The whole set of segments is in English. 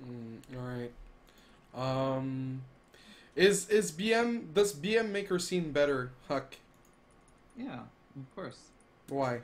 All right. Is BM does BM make her scene better, HuK? Yeah, of course. Why?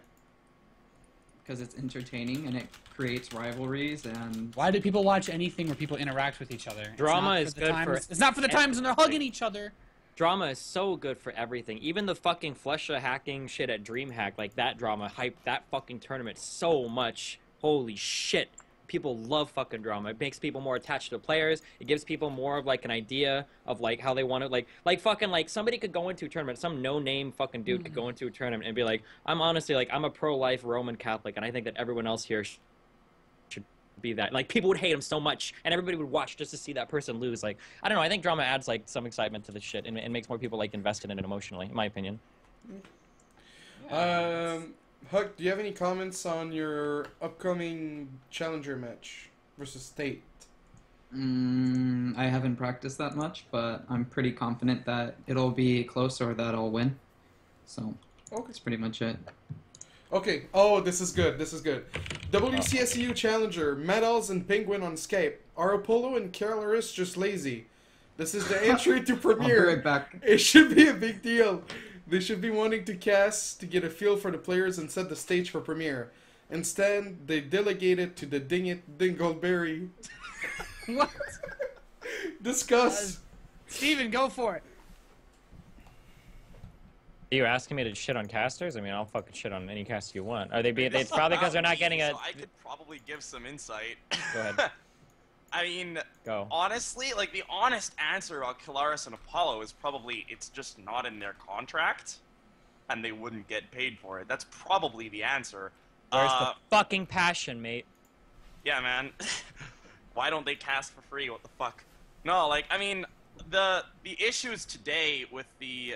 Because it's entertaining and it creates rivalries and Why do people watch anything where people interact with each other? Drama is good for. It's not for the times when they're hugging each other. Drama is so good for everything. Even the fucking Flesha hacking shit at DreamHack, like that drama hyped that fucking tournament so much. Holy shit. People love fucking drama. It makes people more attached to the players. It gives people more of like an idea of like how they want to like fucking like somebody could go into a tournament, some no-name fucking dude could go into a tournament and be like, I'm honestly like I'm a pro-life Roman Catholic and I think that everyone else here should be that. Like people would hate him so much and everybody would watch just to see that person lose. Like I don't know, I think drama adds like some excitement to the shit and makes more people like invested in it emotionally, in my opinion. HuK, do you have any comments on your upcoming challenger match versus State? I haven't practiced that much, but I'm pretty confident that it'll be close or that I'll win. So that's pretty much it. Okay. Oh, this is good. This is good. WCSU Challenger, Medals and Pengwin on Skype. Are Apollo and Caloris just lazy? This is the entry to Premier. I'll be right back. It should be a big deal. They should be wanting to cast to get a feel for the players and set the stage for Premier. Instead, they delegate it to the Ding It Dingleberry. What? Discuss. Steven, go for it. Are you asking me to shit on casters? I mean, I'll fucking shit on any caster you want. Are they being? It's probably because they're not getting a. So I could probably give some insight. Go ahead. I mean, Go. honestly, like the honest answer about Kilaris and Apollo is probably it's just not in their contract, and they wouldn't get paid for it. That's probably the answer. Where's the fucking passion, mate? Yeah, man. Why don't they cast for free? What the fuck? No, like I mean, the issues today with the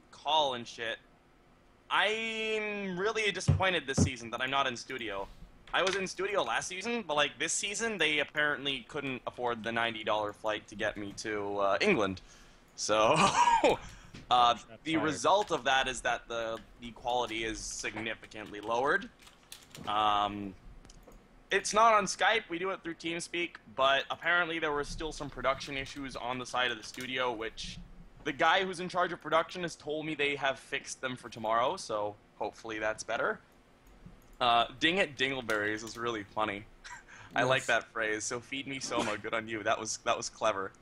call and shit. I'm really disappointed this season that I'm not in studio. I was in studio last season, but like this season, they apparently couldn't afford the $90 flight to get me to England. So the result of that is that the quality is significantly lowered. It's not on Skype, we do it through TeamSpeak, but apparently there were still some production issues on the side of the studio, which the guy who's in charge of production has told me they have fixed them for tomorrow, so hopefully that's better. Ding it dingleberries is really funny. I like that phrase. So feed me Soma, good on you. That was clever.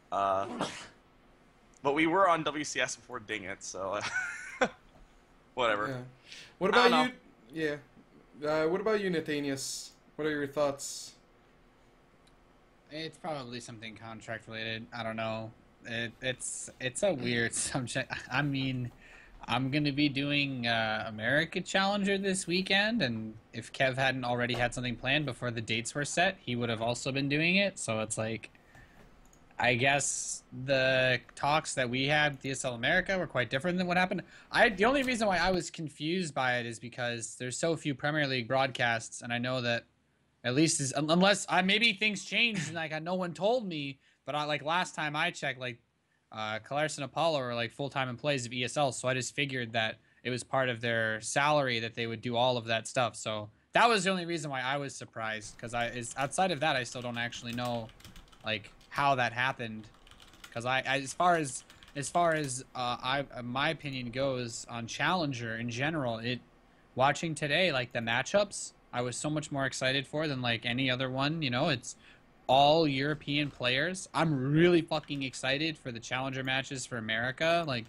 But we were on WCS before Ding It, so whatever. Yeah. What about you? Yeah. What about you, Nathanias? What are your thoughts? It's probably something contract related. I don't know. It's a weird subject. I mean, I'm gonna be doing America Challenger this weekend, and if Kev hadn't already had something planned before the dates were set, he would have also been doing it. So it's like, I guess the talks that we had DSL America were quite different than what happened. The only reason why I was confused by it is because there's so few Premier League broadcasts, and I know that at least unless maybe things changed and like no one told me, but like last time I checked, like Calaris and Apollo are like full-time employees of ESL, so I just figured that it was part of their salary that they would do all of that stuff. So that was the only reason why I was surprised, because outside of that, I still don't actually know like how that happened, because as far as my opinion goes on Challenger in general, watching today, like the matchups, I was so much more excited for than like any other one. You know, it's all European players. I'm really fucking excited for the Challenger matches for America. Like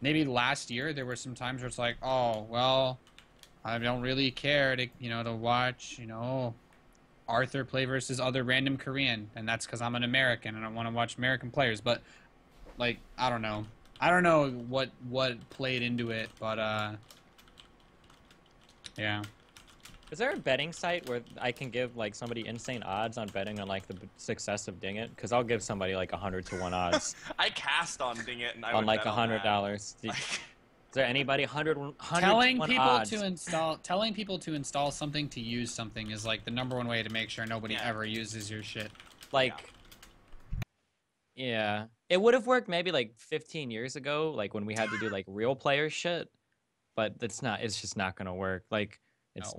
maybe last year there were some times where it's like, oh well, I don't really care to to watch Arthur play versus other random Korean, and that's because I'm an American and I want to watch American players. But like I don't know what played into it, but yeah. Is there a betting site where I can give like somebody insane odds on betting on like the success of Ding It? Because I'll give somebody like 100-to-1 odds. I cast on Ding It and I on would like bet on $100. Is there anybody 100 telling people odds? telling people to install something to use something is like the #1 way to make sure nobody ever uses your shit. Like, yeah, it would have worked maybe like 15 years ago, like when we had to do like real player shit. But it's just not gonna work. Like,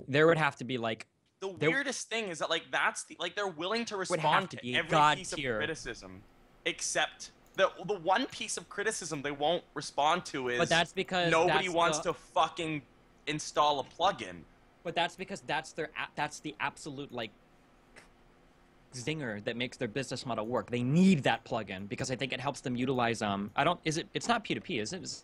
there would have to be like the weirdest thing is that like that's the like they're willing to Would have respond to to be every God piece of tier. criticism, except the one piece of criticism they won't respond to is But that's because nobody wants to fucking install a plugin. But that's because that's the absolute like zinger that makes their business model work. They need that plugin because I think it helps them utilize it's not P2P, is it?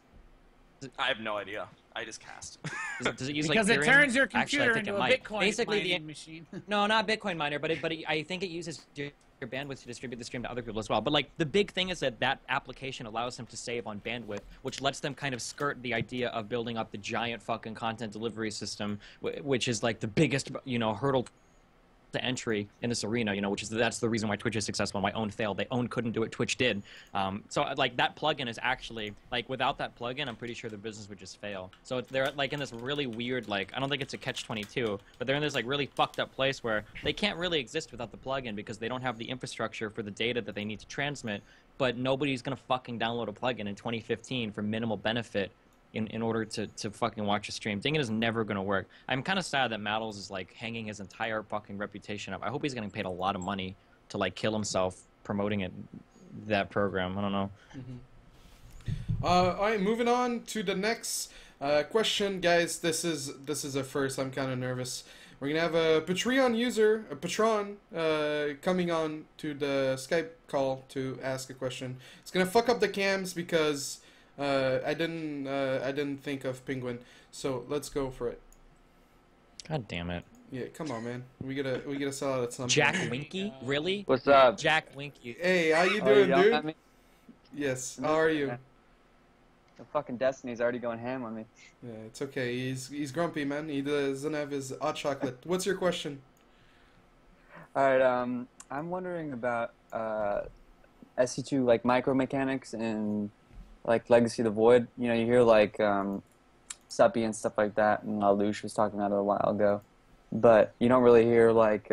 I have no idea. I just cast. Does it use because like it Ethereum? turns your Actually, I computer think into it a might. Bitcoin Basically, mining machine. No, not Bitcoin miner, but I think it uses your bandwidth to distribute the stream to other people as well. But like the big thing is that application allows them to save on bandwidth, which lets them kind of skirt the idea of building up the giant fucking content delivery system, which is like the biggest hurdle to entry in this arena, that's the reason why Twitch is successful and why Own failed. Own couldn't do what Twitch did. So like that plugin is actually like without that plugin, I'm pretty sure the business would just fail. So they're like in this really weird I don't think it's a catch-22, but they're in this like really fucked up place where they can't really exist without the plugin because they don't have the infrastructure for the data that they need to transmit. But nobody's gonna fucking download a plugin in 2015 for minimal benefit. In order to fucking watch a stream. Dang, it is never going to work. I'm kind of sad that Mattles is like hanging his entire fucking reputation up. I hope he's getting paid a lot of money to like kill himself promoting that program. I don't know. All right, moving on to the next question, guys. This is a first. I'm kind of nervous. We're gonna have a Patreon user, a patron, coming on to the Skype call to ask a question. It's gonna fuck up the cams because I didn't think of Pengwin, so let's go for it. God damn it! Yeah, come on, man. We gotta sell out at some Jack point. Winky, really? What's up? Jack Winky. Hey, how you Oh, you doing, yelling dude? at me? Yes. How are you? The fucking Destiny's already going ham on me. Yeah, it's okay. He's grumpy, man. He doesn't have his hot chocolate. What's your question? All right. I'm wondering about SC2 like micro mechanics and like Legacy of the Void. You know, you hear like Suppy and stuff like that, and Alush was talking about it a while ago, but you don't really hear like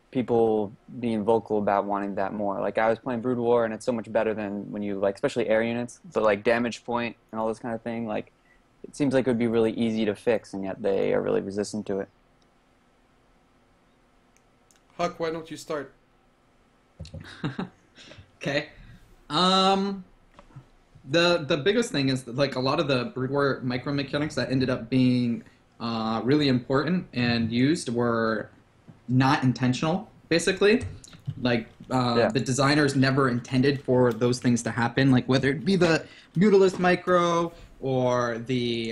people being vocal about wanting that more. Like I was playing Brood War, and it's so much better than when you like, especially air units, but like damage point and all this kind of thing. Like it seems like it would be really easy to fix, and yet they are really resistant to it. HuK, why don't you start? Okay. The biggest thing is that, like, a lot of the Brood War micro mechanics that ended up being really important and used were not intentional, basically. Like, the designers never intended for those things to happen, like whether it be the Mutalist micro or the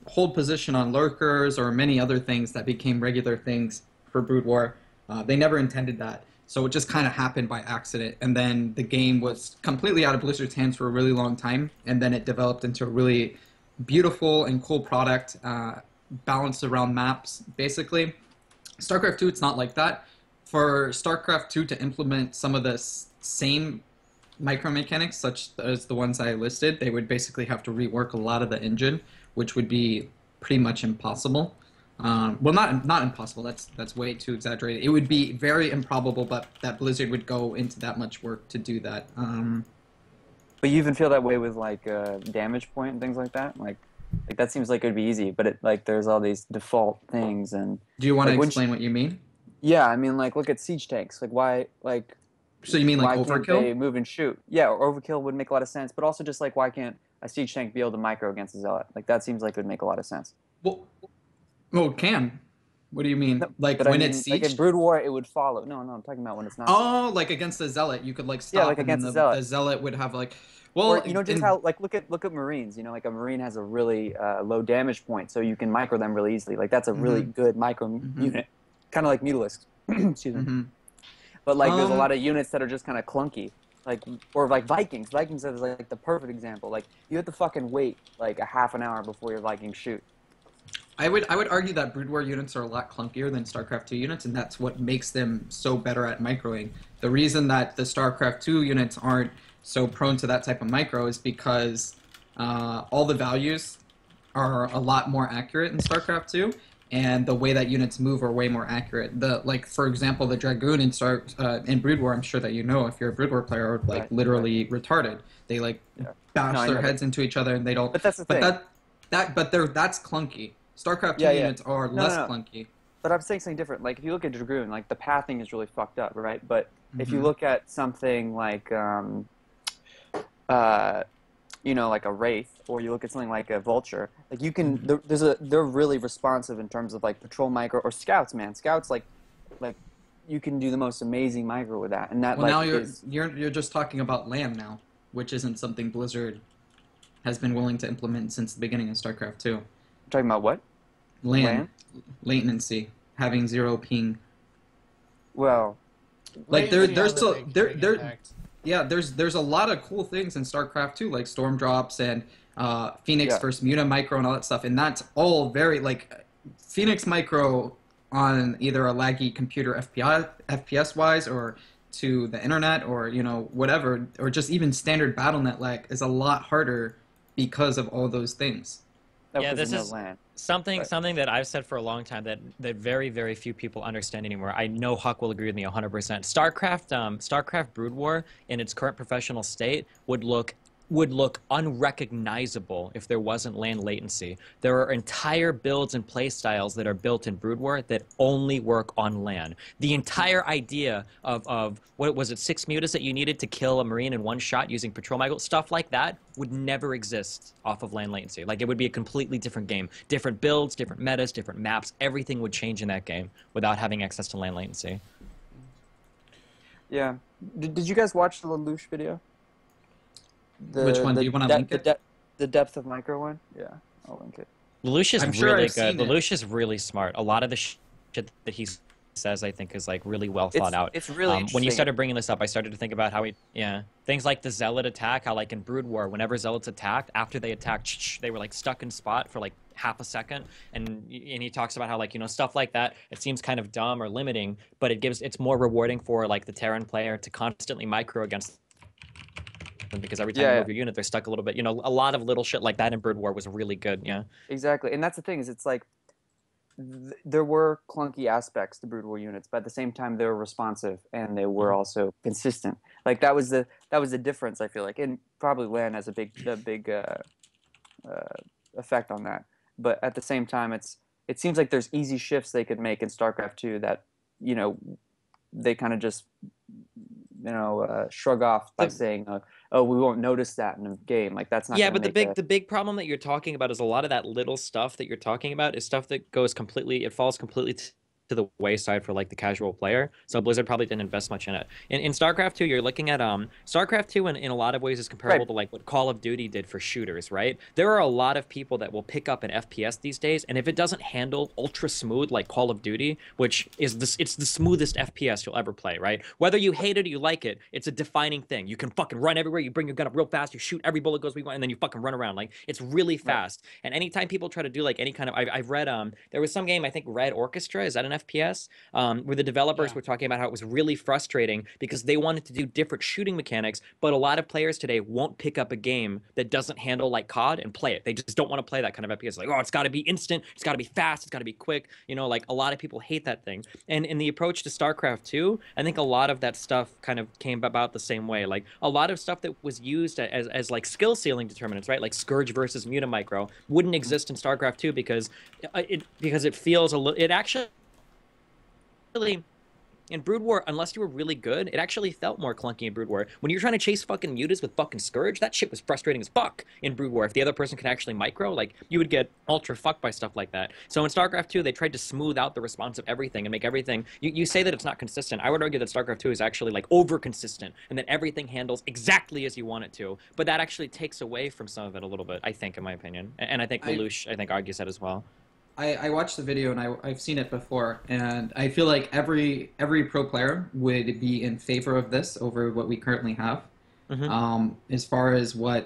hold position on lurkers or many other things that became regular things for Brood War. They never intended that. So it just kind of happened by accident, and then the game was completely out of Blizzard's hands for a really long time, and then it developed into a really beautiful and cool product, balanced around maps, basically. StarCraft 2, it's not like that. For StarCraft 2 to implement some of the same micromechanics, such as the ones I listed, they would basically have to rework a lot of the engine, which would be pretty much impossible. Well, not impossible. That's way too exaggerated. It would be very improbable, but that Blizzard would go into that much work to do that. But you even feel that way with like damage point and things like that. Like that seems like it would be easy, but like there's all these default things. And do you want to like, explain what you mean? Yeah, I mean, like look at siege tanks. Like why like. So you mean like why overkill? Can't they move and shoot? Yeah, or overkill would make a lot of sense. But also just like why can't a siege tank be able to micro against a zealot? Like that seems like it would make a lot of sense. Well, it can. What do you mean? No, like but when I mean, it's sieged? like in Brood War, it would follow. No, I'm talking about when it's not. Oh, like against the zealot, you could like stop. Yeah, like against the zealot. The zealot would have like, well, or, you know, just how like look at Marines. You know, like a Marine has a really low damage point, so you can micro them really easily. Like that's a really good micro unit, kind of like Mutalisk. Excuse me. But like there's a lot of units that are just kind of clunky. Like or like Vikings. Vikings is like the perfect example. Like you have to fucking wait like a half an hour before your Vikings shoot. I would argue that Brood War units are a lot clunkier than StarCraft 2 units, and that's what makes them so better at microing. The reason that the StarCraft 2 units aren't so prone to that type of micro is because all the values are a lot more accurate in StarCraft 2, and the way that units move are way more accurate. Like for example, the Dragoon in Brood War, I'm sure that you know if you're a Brood War player, are like literally retarded. They like bash their heads into each other, and they don't. But that's the thing. That's clunky. StarCraft 2 units are less clunky. but I'm saying something different. Like if you look at Dragoon, like the pathing is really fucked up, right? But if you Mhm. look at something like like a Wraith, or you look at something like a Vulture, like you can they're really responsive in terms of like patrol micro or scouts, man. Scouts like you can do the most amazing micro with that, and that Well, now like you're is you're you're just talking about land now, which isn't something Blizzard has been willing to implement since the beginning of StarCraft 2. talking about what Land land. latency, having zero ping. Well, Like there Latency has there's a a big, there big there impact. yeah, there's a lot of cool things in StarCraft 2, like storm drops and Phoenix yeah, versus Muta micro and all that stuff, and that's all very like Phoenix micro on either a laggy computer FPS wise or to the internet or whatever, or just even standard BattleNet lag is a lot harder because of all those things. Yeah, because of this no is land. something But that I've said for a long time that very very few people understand anymore. I know HuK will agree with me 100%. StarCraft Brood War in its current professional state would look unrecognizable if there wasn't land latency. There are entire builds and play styles that are built in Brood War that only work on land. The entire idea of what was it, 6 mutas that you needed to kill a Marine in one shot using patrol Michael, stuff like that would never exist off of land latency. Like it would be a completely different game. Different builds, different metas, different maps, everything would change in that game without having access to land latency. yeah, did you guys watch the Lelouch video? Which one? Do you want to link it? The depth of micro one. Yeah, I'll link it. Lelouch is I'm sure really I've good. seen it. Lelouch is really smart. A lot of the shit that he says, I think, is like really well thought out. It's really When you interesting. started bringing this up, I started to think about how things like the Zealot attack, how like in Brood War, whenever Zealots attacked, after they attacked, they were like stuck in spot for like half a second, and he talks about how like stuff like that, it seems kind of dumb or limiting, but it's more rewarding for like the Terran player to constantly micro against them, because every time you Yeah, move your unit, they're stuck a little bit. A lot of little shit like that in Brood War was really good. Yeah. exactly. And that's the thing is, it's like there were clunky aspects to Brood War units, but at the same time they were responsive and they were also consistent. Like that was the difference, I feel like, and probably LAN has a big effect on that. But at the same time, it seems like there's easy shifts they could make in StarCraft 2 that they kind of just shrug off by saying, "Oh, we won't notice that in a game." Like that's not Yeah, going to but make the big problem that you're talking about is a lot of that little stuff that you're talking about is stuff that falls completely to the wayside for like the casual player. So Blizzard probably didn't invest much in it. In StarCraft 2, you're looking at StarCraft 2 in a lot of ways is comparable Right. to like what Call of Duty did for shooters, right? There are a lot of people that will pick up an FPS these days, and if it doesn't handle ultra smooth like Call of Duty, which is it's the smoothest FPS you'll ever play, right? Whether you hate it or you like it, it's a defining thing. You can fucking run everywhere, you bring your gun up real fast, you shoot every bullet goes where you want, and then you fucking run around. Like it's really fast. And anytime people try to do like any kind of I've read there was some game, I think Red Orchestra, is that an FPS? Where the developers were talking about how it was really frustrating because they wanted to do different shooting mechanics, but a lot of players today won't pick up a game that doesn't handle like COD and play it. They just don't want to play that kind of FPS. Like, oh, it's got to be instant, it's got to be fast, it's got to be quick. Like a lot of people hate that thing. And in the approach to StarCraft 2, I think a lot of that stuff kind of came about the same way. Like a lot of stuff that was used as like skill ceiling determinants, right? Like Scourge versus Muta Micro wouldn't exist in StarCraft 2 because it feels a little. It actually in Brood War, unless you were really good, it actually felt more clunky in Brood War. When you're trying to chase fucking mutas with fucking Scourge, that shit was frustrating as fuck in Brood War. If the other person could actually micro, like, you would get ultra fucked by stuff like that. So in StarCraft 2, they tried to smooth out the response of everything and make everything... You say that it's not consistent. I would argue that StarCraft 2 is actually, like, over-consistent, and that everything handles exactly as you want it to. But that actually takes away from some of it a little bit, I think, in my opinion. And I think Lelouch, I think, argues that as well. I watched the video and I've seen it before, and I feel like every pro player would be in favor of this over what we currently have. As far as I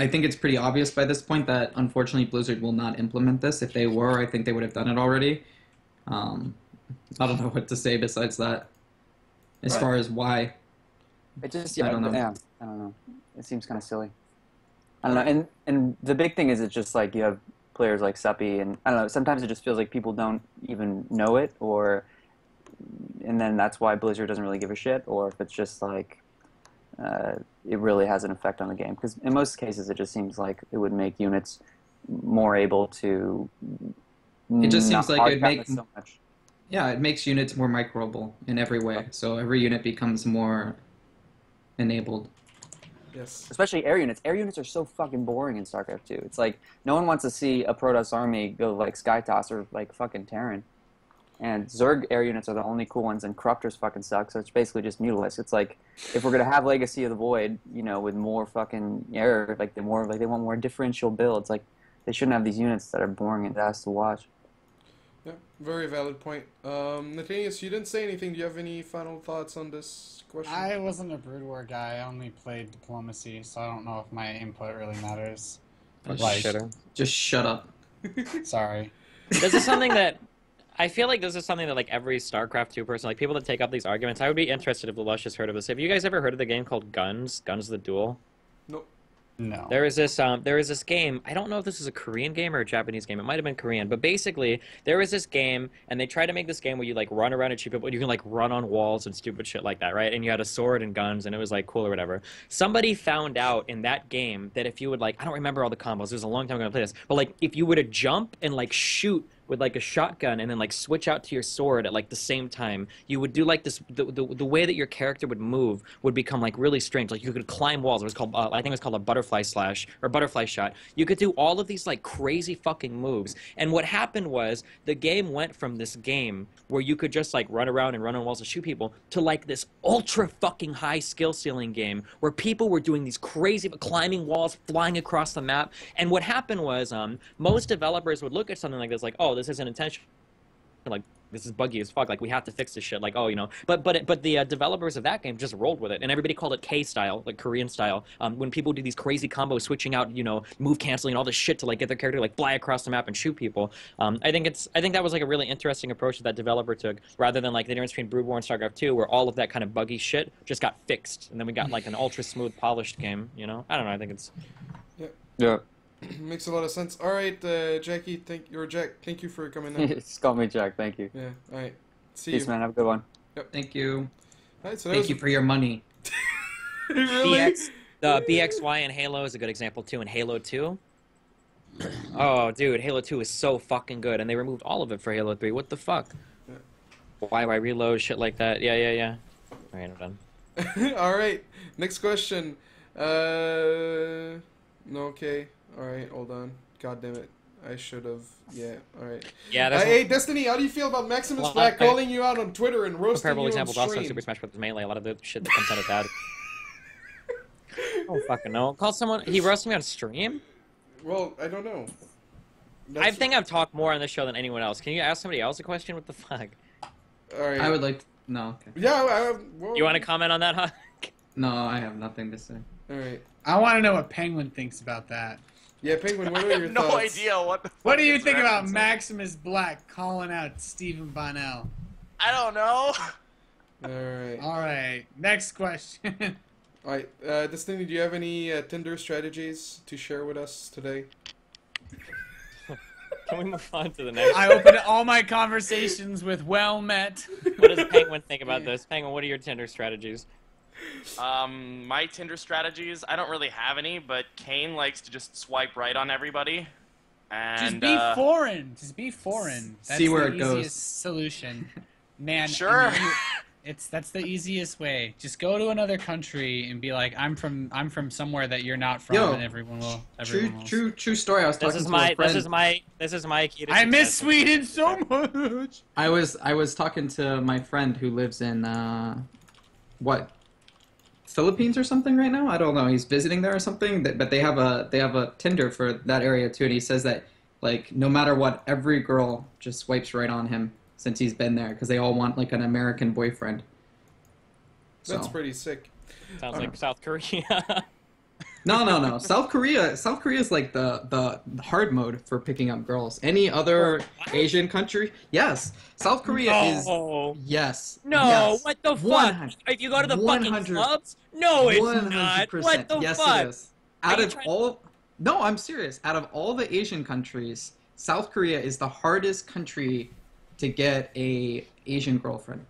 think it's pretty obvious by this point that unfortunately Blizzard will not implement this. If they were, I think they would have done it already. I don't know what to say besides that. As far as why, it just I don't know. Yeah, I don't know. It seems kind of silly. I don't know. And the big thing is it's just like you have players like Suppy, and I don't know, sometimes it just feels like people don't even know it, and then that's why Blizzard doesn't really give a shit, or if it's just like it really has an effect on the game, because in most cases it just seems like it would make units more able to It just No, seems like hard it'd count make is so much. yeah, it makes units more microable in every way. So every unit becomes more enabled. Yes. Especially air units. Air units are so fucking boring in StarCraft 2. It's like no one wants to see a Protoss army go like Skytoss or like fucking Terran. And Zerg air units are the only cool ones, and Corruptors fucking suck. So it's basically just Mutalisk. It's like if we're gonna have Legacy of the Void, you know, with more fucking air, like they want more differential builds. Like they shouldn't have these units that are boring and ass to watch. Yeah, very valid point. Nathanias, you didn't say anything. Do you have any final thoughts on this question? I wasn't a Brood War guy. I only played diplomacy, so I don't know if my input really matters. Just Like, Just shut up. sorry. This is something that I feel like this is something that like every StarCraft 2 person, like people that take up these arguments, I would be interested if the Lush has heard of this. Have you guys ever heard of the game called Guns the Duel? Nope. No. There is this game. I don't know if this is a Korean game or a Japanese game. It might have been Korean, but basically there was this game, and they tried to make this game where you like run around and shoot people. You can like run on walls and stupid shit like that, right? And you had a sword and guns, and it was like cool or whatever. Somebody found out in that game that if you would like, I don't remember all the combos. It was a long time ago to play this, but like if you were to jump and like shoot with like a shotgun and then like switch out to your sword at like the same time, you would do like this, the way that your character would move would become like really strange. Like you could climb walls. It was called I think it was called a butterfly slash or butterfly shot. You could do all of these like crazy fucking moves. And what happened was the game went from this game where you could just like run around and run on walls and shoot people to like this ultra fucking high skill ceiling game where people were doing these crazy climbing walls, flying across the map. And what happened was most developers would look at something like this like, oh, this isn't intentional, like this is buggy as fuck, like we have to fix this shit, like, oh, you know, but the developers of that game just rolled with it, and everybody called it K style, like Korean style, when people do these crazy combos, switching out, you know, move canceling, all this shit to like get their character to like fly across the map and shoot people. I think that was like a really interesting approach that developer took, rather than like the difference between Brood War and StarCraft 2, where all of that kind of buggy shit just got fixed, and then we got like an ultra smooth polished game, you know. I don't know, I think it's Yeah. Makes a lot of sense. All right, Jackie, thank you for coming in. Just call me Jack. Thank you. Yeah. All right. See Peace, you. man. Have a good one. Thank you. All right, so Thank you for your money. really? the BXY in Halo is a good example too. In Halo 2, oh dude, Halo 2 is so fucking good, and they removed all of it for Halo 3. What the fuck? Yeah. Why reload shit like that? Yeah. All right, I'm done. All right. Next question. No. Okay. All right. Hold on. God damn it. I should have. Yeah. All right. Yeah. That's Hey, Destiny. How do you feel about Maximus Well, Black okay. calling you out on Twitter and roasting comparable you on examples also in stream? Super Smash Bros. Melee. A lot of the shit that comes out of that. Oh fucking no! Call someone. He roasted me on stream. Well, I don't know. I think I've talked more on this show than anyone else. Can you ask somebody else a question? What the fuck? All right. I would like to... No, okay. Yeah. Well, You want to comment on that, HuK? No, I have nothing to say. All right. I want to know what Pengwin thinks about that. Yeah, Penguin. What I are have your no thoughts? idea what the What fuck do you is think about referencing. Maximus Black calling out Stephen Bonnell? I don't know. All right. All right, next question. All right. Destiny, do you have any Tinder strategies to share with us today? Can we move on to the next? I open all my conversations with "well met." What does Penguin think about this? Penguin, what are your Tinder strategies? My Tinder strategies, I don't really have any, but Kane likes to just swipe right on everybody. And, Just be foreign. Just be foreign. That's See where the it goes. easiest solution. Man, Sure. that's the easiest way. Just go to another country and be like, I'm from somewhere that you're not from, Yo, and everyone will. True story. I was This talking is to my a friend. this is my key to I miss success. Sweden so much. I was talking to my friend who lives in Philippines or something right now. I don't know. He's visiting there or something. But they have a Tinder for that area too, and he says that like no matter what, every girl just swipes right on him since he's been there because they all want like an American boyfriend. That's So. pretty sick. Sounds like South Korea. No. South Korea is like the hard mode for picking up girls. Any other Asian country? Yes. South Korea is No. yes. No, yes. what the fuck? 100 If you go to the fucking 100 clubs? No, it's 100%. not. What the yes, fuck? it is. Are Out you of trying- all, no, I'm serious. Out of all the Asian countries, South Korea is the hardest country to get a Asian girlfriend.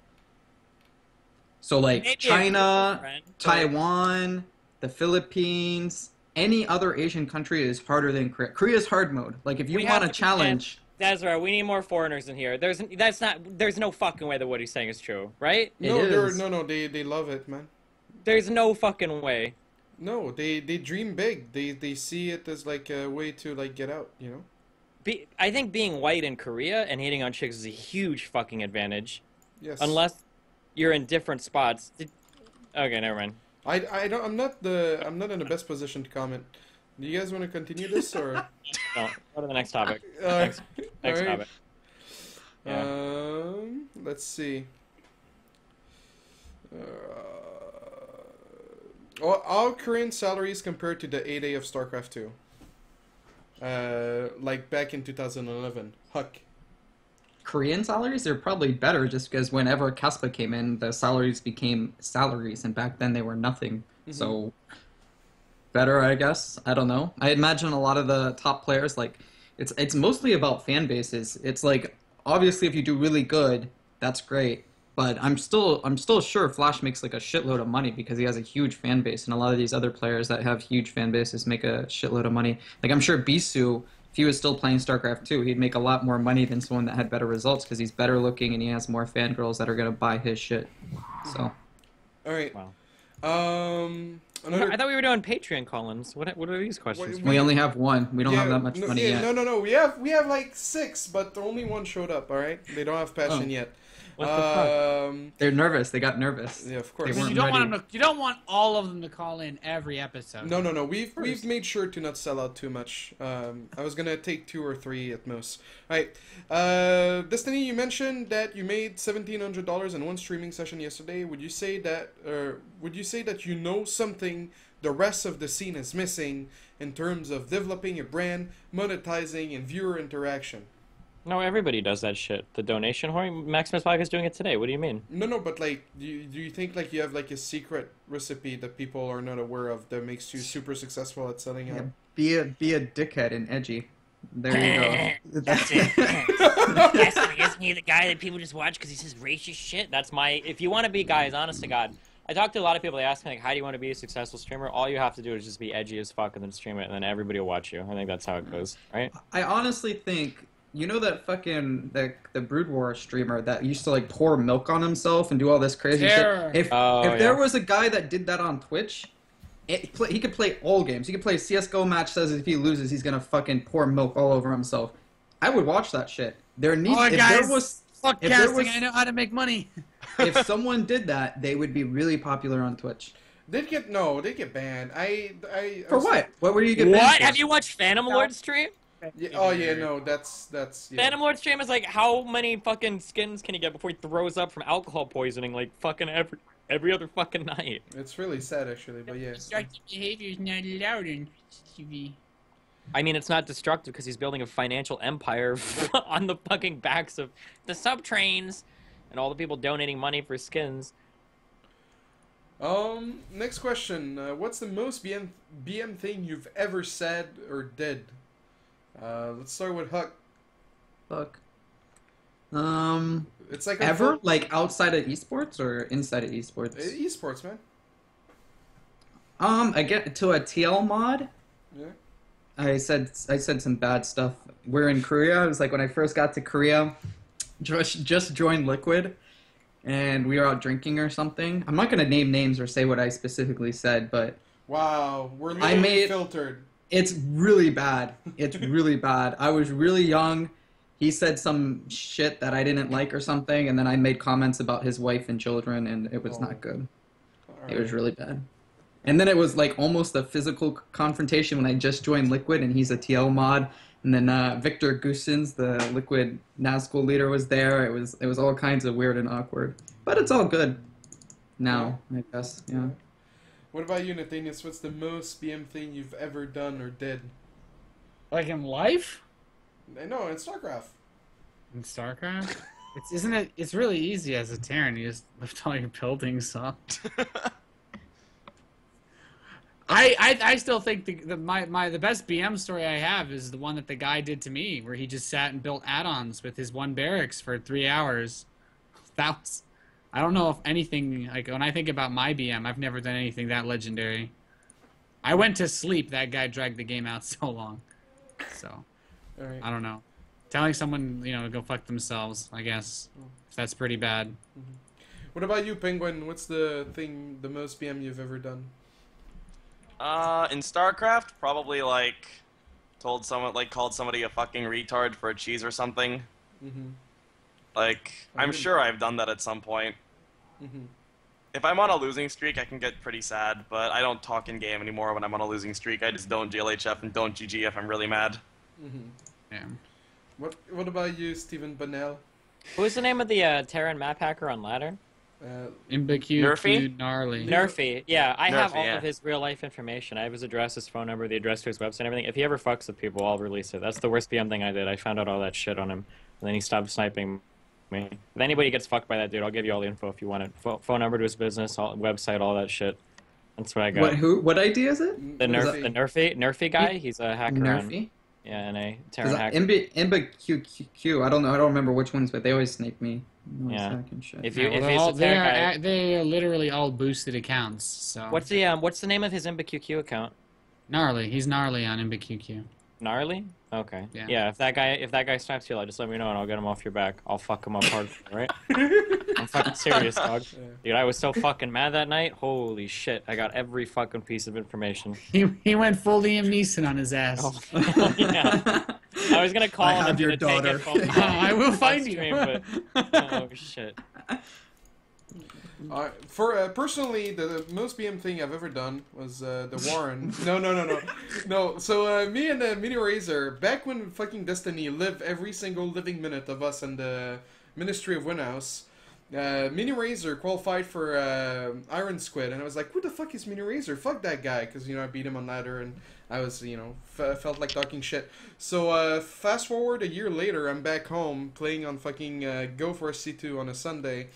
So like Maybe a China, girlfriend, but- Taiwan, the Philippines, any other Asian country is harder than Korea. Korea's hard mode. Like if you We want have a to challenge, desRow, we need more foreigners in here. There's no fucking way that what he's saying is true, right? They love it, man. There's no fucking way. No, they dream big. They see it as like a way to like get out, you know? I think being white in Korea and hitting on chicks is a huge fucking advantage. Yes. Unless you're in different spots. Okay, never mind. I'm not in the best position to comment. Do you guys want to continue this or? No, go to the next topic. Next Next right. topic. Yeah. Let's see. How Korean salaries compared to the 8A of Starcraft 2? Like back in 2011. HuK. Korean salaries, they're probably better just because whenever Caspa came in, the salaries became salaries, and back then they were nothing. So, better, I guess. I don't know. I imagine a lot of the top players, like, it's mostly about fan bases. It's like, obviously, if you do really good, that's great. But I'm still sure Flash makes like a shitload of money because he has a huge fan base, and a lot of these other players that have huge fan bases make a shitload of money. Like I'm sure Bisu, if he was still playing StarCraft 2, he'd make a lot more money than someone that had better results because he's better looking and he has more fangirls that are gonna buy his shit. So. All right. Wow. I thought we were doing Patreon call-ins. What are these questions? We only have one. We don't have that much money yet. No. We have like 6, but only one showed up. All right. They don't have passion yet. What the fuck? They're nervous. They got nervous. Yeah, of course. They weren't You don't ready. want them to, you don't want all of them to call in every episode. No. We've made sure to not sell out too much. I was gonna take 2 or 3 at most. All right. Destiny, you mentioned that you made $1,700 in one streaming session yesterday. Would you say that you know something the rest of the scene is missing in terms of developing a brand, monetizing, and viewer interaction? No, everybody does that shit. The donation whoring, Maximus Black is doing it today. What do you mean? No, but like, do you think like you have like a secret recipe that people are not aware of that makes you super successful at selling out? Yeah, be a dickhead and edgy. There you go. That's it. Isn't he the guy that people just watch because he says racist shit? That's my... If you want to be, guys, honest to God, I talk to a lot of people, they ask me, like, how do you want to be a successful streamer? All you have to do is just be edgy as fuck and then stream it, and then everybody will watch you. I think that's how it goes, right? I honestly think... You know that fucking the Brood War streamer that used to like pour milk on himself and do all this crazy shit? If there was a guy that did that on Twitch, he could play all games. He could play a CS:GO match. Says if he loses, he's gonna fucking pour milk all over himself. I would watch that shit. There needs fuck casting. I know how to make money. If someone did that, they would be really popular on Twitch. They get banned. For what? What were you get banned What? for? Have you watched Phantom Lord stream? Yeah, oh yeah, no, that's yeah. Phantom Lord stream is like, how many fucking skins can he get before he throws up from alcohol poisoning like fucking every other fucking night? It's really sad actually, but yeah. Destructive behavior is not allowed in TV. I mean, it's not destructive because he's building a financial empire on the fucking backs of the sub trains and all the people donating money for skins. Next question. What's the most BM thing you've ever said or did? Let's start with HuK. Fuck. It's like ever like outside of esports or inside of esports? Esports, man. I get to a TL mod. Yeah. I said some bad stuff. We're in Korea. It was like when I first got to Korea, just joined Liquid, and we were out drinking or something. I'm not gonna name names or say what I specifically said, but wow, we're literally filtered. It's really bad. It's really bad. I was really young. He said some shit that I didn't like or something, and then I made comments about his wife and children, and it was not good. It was really bad. And then it was like almost a physical confrontation when I just joined Liquid, and he's a TL mod. And then Victor Gusins, the Liquid Nazgul leader, was there. It was all kinds of weird and awkward. But it's all good now, I guess. Yeah. What about you, Nathanias? What's the most BM thing you've ever done or did? Like in life? No, in StarCraft. In StarCraft? It's really easy as a Terran. You just lift all your buildings up. I still think the best BM story I have is the one that the guy did to me, where he just sat and built add-ons with his one barracks for 3 hours. That was... I don't know if anything, like, when I think about my BM, I've never done anything that legendary. I went to sleep, that guy dragged the game out so long. So, All right. I don't know. telling someone, you know, to go fuck themselves, I guess. If that's pretty bad. What about you, Penguin? What's the most BM you've ever done? In StarCraft, probably like called somebody a fucking retard for a cheese or something. Like, I'm sure I've done that at some point. If I'm on a losing streak, I can get pretty sad, but I don't talk in game anymore when I'm on a losing streak. I just don't GLHF and don't GG if I'm really mad. Yeah. What about you, Stephen Bunnell? Who's the name of the Terran map hacker on ladder? MBQ Nerfy? gnarly. Nerfy. Yeah, I have Nerfy, all yeah. of his real life information. I have his address, his phone number, the address to his website, and everything. If he ever fucks with people, I'll release it. That's the worst BM thing I did. I found out all that shit on him, and then he stopped sniping me. If anybody gets fucked by that dude, I'll give you all the info if you want it. Phone number to his business, website, all that shit. That's what I got. What ID is it? The Nerfy guy. He's a hacker Nerfy? on NA Terran hacker. MBQQ. I don't know. I don't remember which ones, but they always snake me. Yeah. Shit. If you, Yeah, if well, he's a Terran guy, they are literally all boosted accounts. So what's the name of his MBQQ account? gnarly? He's gnarly on MBQQ. Gnarly? Okay. Yeah. Yeah. If that guy snipes you, just let me know and I'll get him off your back. I'll fuck him up hard, right? I'm fucking serious, dog. Dude, I was so fucking mad that night. Holy shit! I got every fucking piece of information. He went full Liam Neeson on his ass. Oh, yeah. I was gonna call I him have and your take daughter. it from I will find stream, you. but oh shit. Personally, the most BM thing I've ever done was the Warren. No. So me and Mini Razor, back when fucking Destiny lived every single living minute of us in the Ministry of Winhouse, Mini Razor qualified for Iron Squid, and I was like, who the fuck is Mini Razor? Fuck that guy, because I beat him on ladder, and I was felt like talking shit. So fast forward a year later, I'm back home playing on fucking Go for SC2 on a Sunday.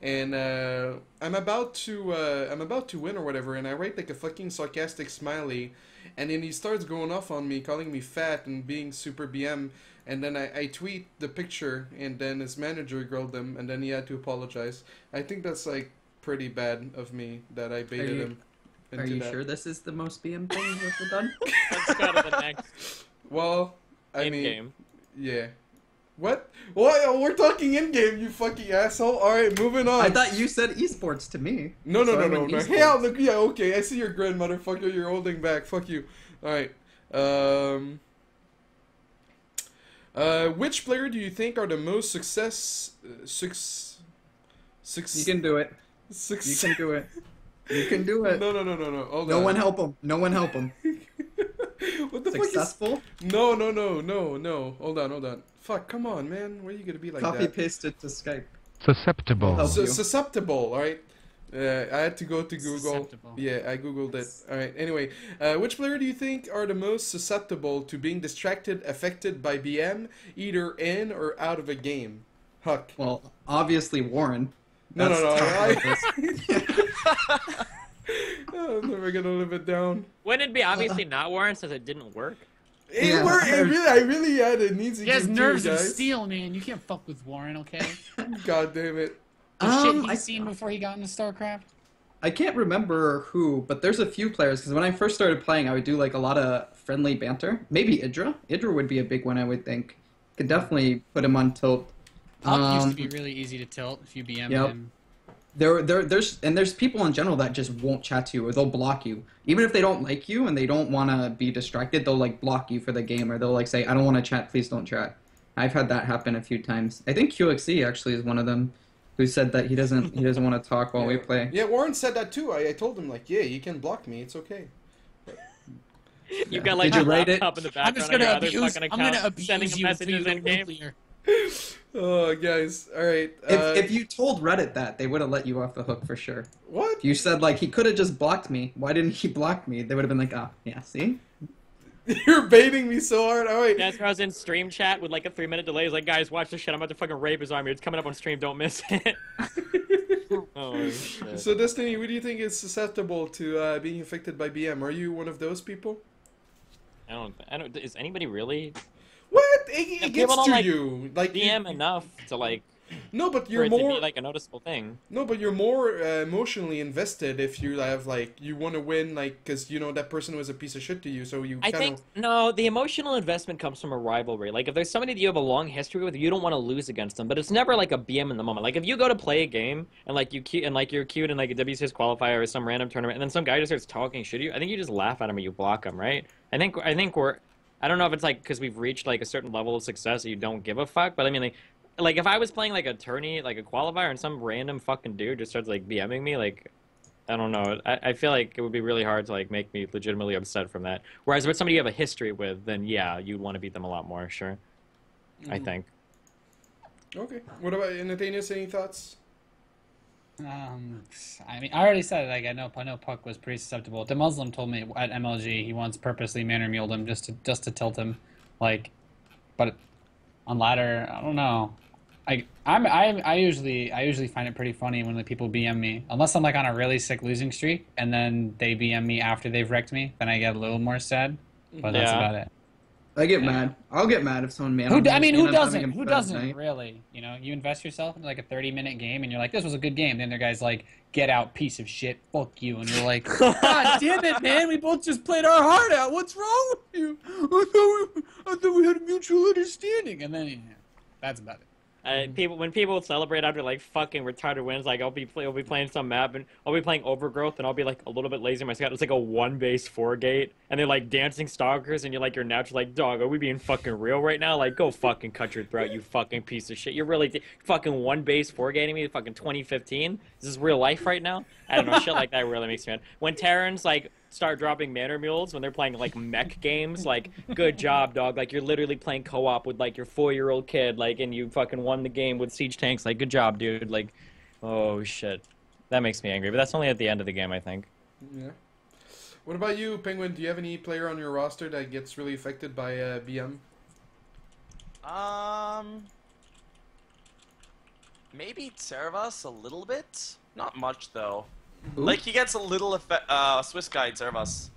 And I'm about to win or whatever, and I write like a fucking sarcastic smiley, and then he starts going off on me, calling me fat and being super BM, and then I tweet the picture, and then his manager grilled him, and then he had to apologize. I think that's like pretty bad of me that I baited him into Are you that. sure this is the most BM thing you've ever done? Let's go to the next Well, I in mean, game. yeah. What? What? We're talking in-game, you fucking asshole. Alright, moving on. I thought you said esports to me. No. So I went esports. Hey, look, yeah, okay. I see your grin, motherfucker. You're holding back. Fuck you. Alright. Which player do you think are the most You can do it. You can do it. You can do it. No. Hold No on. one help him. No one help him. What the Successful? fuck is... No. Hold on. Fuck, come on, man. Why are you gonna be like Copy that? paste it to Skype. Susceptible. Help you. Susceptible, alright? I had to go to Google. Susceptible. Yeah, I googled it. Alright, anyway. Which player do you think are the most susceptible to being distracted, affected by BM, either in or out of a game? HuK. Well, obviously Warren. No. That's I'm never gonna live it down. Wouldn't it be obviously not Warren since it didn't work? It worked. I really had a needs. He has nerves of steel, man. You can't fuck with Warren, okay? God damn it. The shit he's seen before he got into StarCraft. I can't remember who, but there's a few players, because when I first started playing, I would do like a lot of friendly banter. Maybe Idra. Idra would be a big one, I would think. Could definitely put him on tilt. HuK used to be really easy to tilt if you BM him. There's people in general that just won't chat to you, or they'll block you. Even if they don't like you and they don't want to be distracted, they'll like block you for the game, or they'll like say, I don't want to chat, please don't chat. I've had that happen a few times. I think QXC actually is one of them who said that he doesn't want to talk while we play. Yeah, Warren said that too. I told him like, yeah, you can block me, it's okay. You've got like Did you your rate it? laptop in the I'm background just on your gonna other abuse. fucking I'm gonna account, abuse sending you until messages you in go game. nuclear. Oh, guys, all right. If you told Reddit that, they would have let you off the hook for sure. What? If you said like he could have just blocked me, why didn't he block me? They would have been like, oh yeah, see. You're baiting me so hard. All right. That's where I was in stream chat with like a 3-minute delay. He's like, guys, watch this shit. I'm about to fucking rape his army. It's coming up on stream. Don't miss it. Oh shit. So Destiny, what do you think is susceptible to being affected by BM? Are you one of those people? I don't. Is anybody really What? It people gets don't to like you. Like BM enough to like No, but for you're it to more be like a noticeable thing. no, but you're more emotionally invested if you have like you want to win, like because you know that person was a piece of shit to you, so you I kind think of no, the emotional investment comes from a rivalry. Like if there's somebody that you have a long history with, you don't want to lose against them. But it's never like a BM in the moment. Like if you go to play a game and like you're cute in like a WCS qualifier or some random tournament, and then some guy just starts talking shit to you, I think you just laugh at him and you block him, right? I think we're I don't know if it's like because we've reached like a certain level of success that you don't give a fuck. But I mean like if I was playing like a tourney, like a qualifier, and some random fucking dude just starts like BMing me, like I don't know. I feel like it would be really hard to like make me legitimately upset from that. Whereas with somebody you have a history with, then yeah, you'd want to beat them a lot more, sure. I think. okay. What about Nathanias? Any thoughts? I mean, I already said it. Like, I know HuK was pretty susceptible. The Muslim told me at MLG he once purposely manner muled him just to tilt him, like. But on ladder, I don't know. I usually find it pretty funny when the people BM me, unless I'm like on a really sick losing streak, and then they BM me after they've wrecked me. Then I get a little more sad. But that's Yeah. about it. I get mad. I'll get mad if someone man. Who on me I mean, and who I'm having doesn't? a Who bad doesn't night. really? You know, you invest yourself in like a 30-minute game, and you're like, this was a good game. Then the guy's like, get out, piece of shit, fuck you, and you're like, God damn it, man, we both just played our heart out. What's wrong with you? I thought we had a mutual understanding, and then yeah, that's about it. When people celebrate after like fucking retarded wins, like I'll be playing some map and I'll be playing Overgrowth and I'll be like a little bit lazy in my scout. It's like a 1-base 4 gate and they're like dancing stalkers and you're like your natural like dog. Are we being fucking real right now? Like go fucking cut your throat, you fucking piece of shit. You're really fucking 1-base 4 gating me. Fucking 2015. Is this real life right now? I don't know. Shit like that really makes me mad. When Terrans like start dropping manor mules when they're playing like mech games, like good job, dog. Like you're literally playing co-op with like your 4-year-old kid, like, and you fucking won the game with siege tanks. Like good job, dude. Like, oh shit, that makes me angry. But that's only at the end of the game, I think. Yeah. What about you, Penguin? Do you have any player on your roster that gets really affected by BM? Maybe Servus a little bit. Not much though. Who? Like he gets a little Swiss guy Servus.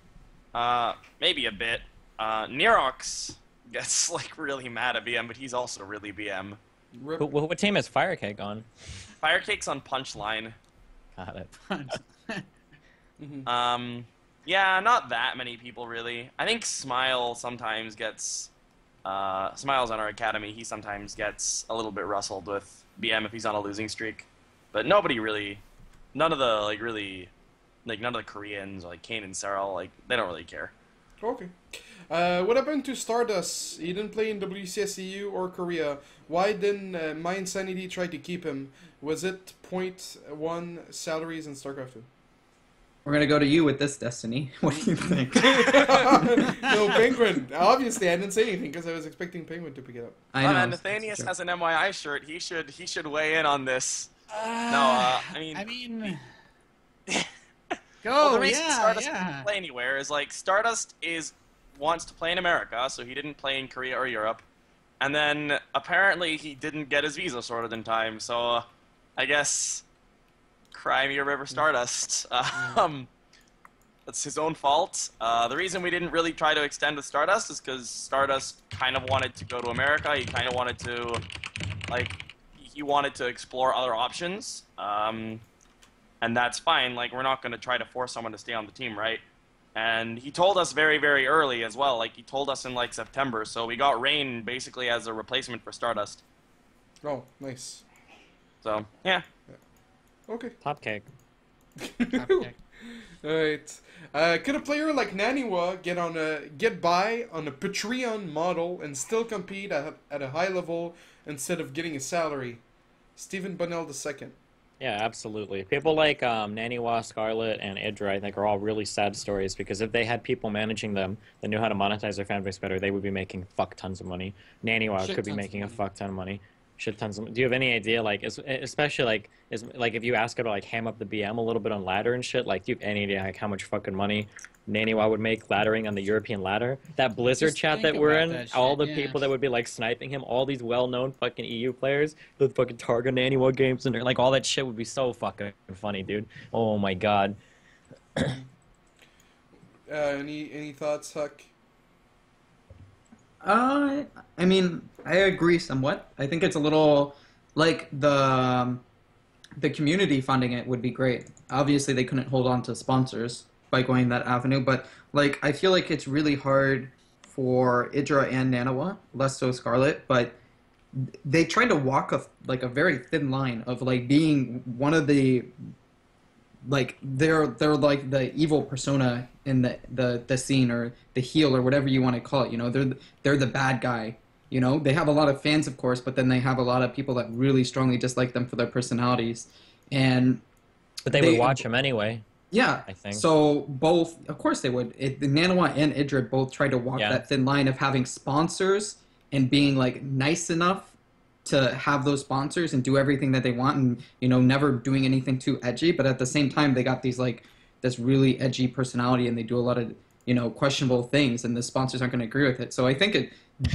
Maybe a bit. Nerox gets like really mad at BM, but he's also really BM. Rip. What team is Firecake on? Firecake's on Punchline. Got it. Yeah, not that many people really. I think Smile sometimes gets. Smile's on our academy. He sometimes gets a little bit rustled with BM if he's on a losing streak, but nobody really. None of the none of the Koreans like Kane and Cyril, like they don't really care. Okay. What happened to Stardust? He didn't play in WCSEU or Korea. Why didn't My Insanity try to keep him? Was it 0.1 salaries in Starcraft 2? We're gonna go to you with this, Destiny. What do you think? No, Penguin. Obviously, I didn't say anything because I was expecting Penguin to pick it up. I know. Nathanias has an MYI shirt. He should weigh in on this. I mean, Well, the reason Stardust didn't play anywhere is like Stardust wants to play in America, so he didn't play in Korea or Europe, and then apparently he didn't get his visa sorted in time. So I guess cry me a river, Stardust. That's his own fault. The reason we didn't really try to extend with Stardust is because Stardust kind of wanted to go to America. He kind of wanted to, he wanted to explore other options. And that's fine. Like, we're not going to try to force someone to stay on the team, right? And he told us very, very early as well. Like, he told us in, like, September. So we got Rain basically as a replacement for Stardust. Oh, nice. So, yeah. Okay. Top cake. Alright. Could a player like Naniwa get by on a Patreon model and still compete at a high level instead of getting a salary? Stephen Bunnell II. Yeah, absolutely. People like Naniwa, Scarlet, and Idra, I think, are all really sad stories because if they had people managing them that knew how to monetize their fan base better, they would be making fuck tons of money. Naniwa could be making a fuck ton of money. Shit tons of. Do you have any idea, like, especially like if you ask her to like ham up the BM a little bit on ladder and shit, like, do you have any idea like how much fucking money Naniwa would make laddering on the European ladder? That Blizzard Just chat think that we're about in, that shit, all the yeah. people that would be like sniping him, all these well-known fucking EU players, the fucking Targa Naniwa games, and like all that shit would be so fucking funny, dude. Oh my god. Any thoughts, HuK? I mean, I agree somewhat. I think it's a little like the community funding it would be great. Obviously, they couldn't hold on to sponsors by going that avenue, but like I feel like it's really hard for Idra and Nanawa, less so Scarlet, but they tried to walk a very thin line of like being one of the like they're like the evil persona in the scene, or the heel, or whatever you want to call it. You know, they're the bad guy. You know, they have a lot of fans, of course, but then they have a lot of people that really strongly dislike them for their personalities, and But they would watch him anyway. yeah. I think. So both, of course, they would. Nanawa and Idrid both tried to walk Yeah. that thin line of having sponsors and being like nice enough to have those sponsors and do everything that they want, and never doing anything too edgy. But at the same time, they got these like this really edgy personality, and they do a lot of questionable things, and the sponsors aren't going to agree with it. So I think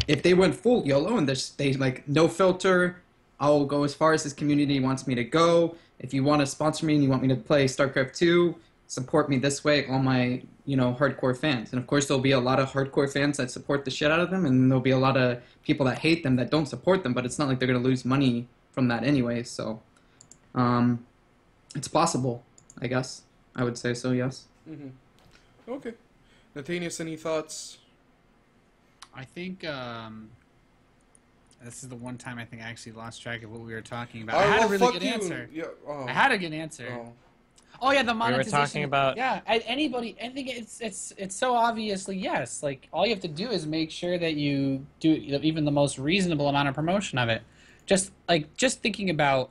if they went full YOLO and they like no filter, I'll go as far as this community wants me to go. If you want to sponsor me and you want me to play StarCraft 2, support me this way, all my, hardcore fans. And of course, there'll be a lot of hardcore fans that support the shit out of them, and there'll be a lot of people that hate them that don't support them, but it's not like they're going to lose money from that anyway, so it's possible, I guess. I would say so, yes. Mm-hmm. Okay. Nathanias, any thoughts? I think this is the one time I think I actually lost track of what we were talking about. I had a really good answer. Yeah. Oh. I had a good answer. Oh. Oh yeah, the monetization. We were talking about. Yeah, anybody. I think it's so obviously yes. Like all you have to do is make sure that you do even the most reasonable amount of promotion of it. Just thinking about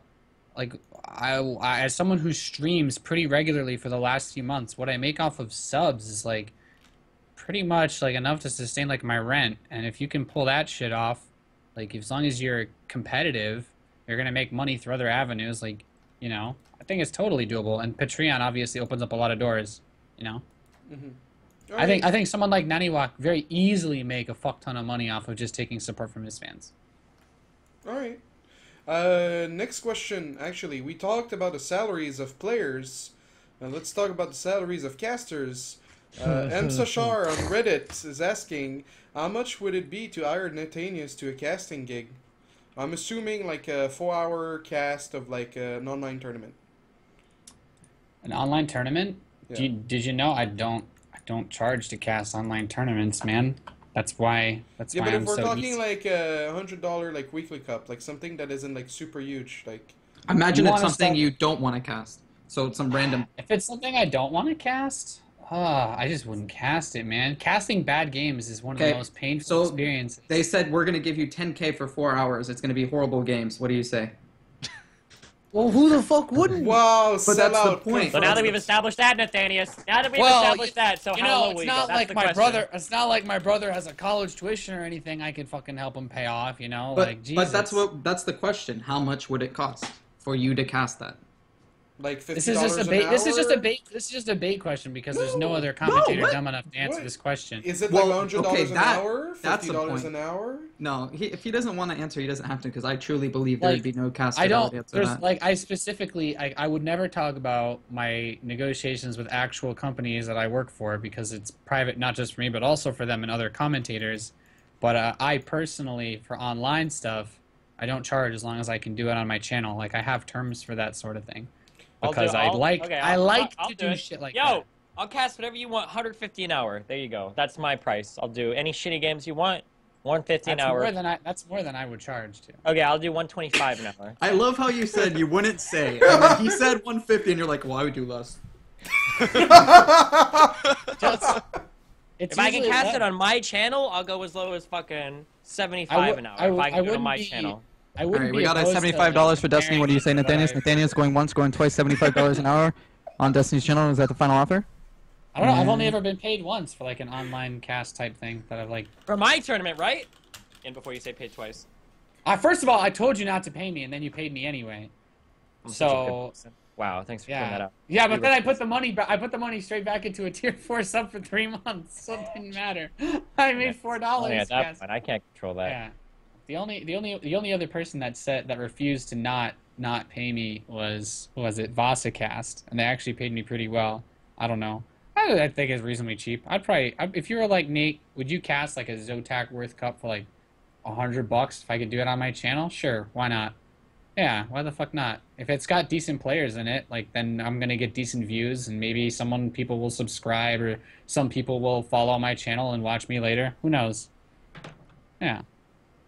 like I as someone who streams pretty regularly for the last few months, what I make off of subs is like pretty much like enough to sustain like my rent. And if you can pull that shit off, like as long as you're competitive, you're gonna make money through other avenues. Like I think it's totally doable, and Patreon obviously opens up a lot of doors. Mm-hmm. I think someone like Naniwak very easily make a fuck ton of money off of just taking support from his fans. All right. Next question. Actually, we talked about the salaries of players. Let's talk about the salaries of casters. M. Sashar on Reddit is asking, how much would it be to hire Nathanias to a casting gig? I'm assuming like a 4-hour cast of like an online tournament. An online tournament? Yeah. Did you know I don't charge to cast online tournaments, man. That's why But I'm if we're so talking easy. like a $100 like weekly cup, like something that isn't like super huge, like Imagine You it's wanna something start- you don't want to cast. So it's some random... If it's something I don't want to cast, I just wouldn't cast it, man. Casting bad games is one of the Okay, most painful so experiences. They said, we're going to give you 10K for 4 hours. It's going to be horrible games. What do you say? Well, who the fuck wouldn't? wow, But that's the sellout point. So now that we've established that, Nathanias, now that we've Well, established that, so how low it's will you not go? That's like the my question. brother. It's not like my brother has a college tuition or anything. I can fucking help him pay off. But, Jesus. but that's the question. How much would it cost for you to cast that? like $50 This is just a an bait. hour. This is just a bait question because there's no other commentator dumb enough to answer What? this question. Is it Well, like $100 okay, an that- hour? that's the $50 point. an hour? No, if he doesn't want to answer, he doesn't have to, because I truly believe there Like, would be no caster I that don't. would answer There's that. like I specifically I would never talk about my negotiations with actual companies that I work for because it's private, not just for me but also for them and other commentators. But I personally, for online stuff, I don't charge as long as I can do it on my channel. Like I have terms for that sort of thing because I like I'll to do do it. shit like Yo, that. I'll cast whatever you want, $150 an hour. There you go. That's my price. I'll do any shitty games you want, $150 an hour. That's more than I would charge to. Okay, I'll do $125 an hour. I love how you said you wouldn't say, and then he said 150, and you're like, well, I would do less. It's If I can usually cast less. it on my channel, I'll go as low as fucking $75 I would- an hour. I If would- I I can do it on wouldn't my be- channel. I All wouldn't right, be we got a opposed to, $75 for Destiny. What do you say, comparing Nathanias? what Nathanias going once, going twice, $75 an hour on Destiny's channel. Is that the final offer? I don't know. I've only ever been paid once for like an online cast type thing that I've like. For my tournament, right? And before you say paid twice. First of all, I told you not to pay me, and then you paid me anyway. I'm such a good So person. Wow, thanks for clearing that yeah, up. yeah, but You then I were- put the money. I put the money straight back into a tier 4 sub for 3 months, so it didn't matter. I made $4. Only at that cast. point, I can't control that. Yeah. The only other person that refused to not pay me was it VasaCast, and they actually paid me pretty well. I don't know. I think it's reasonably cheap. If you were like Nate, would you cast like a Zotac worth cup for like $100 if I could do it on my channel? Sure, why not? Yeah, why the fuck not? If it's got decent players in it, like then I'm gonna get decent views, and maybe people will subscribe, or some people will follow my channel and watch me later. Who knows? Yeah,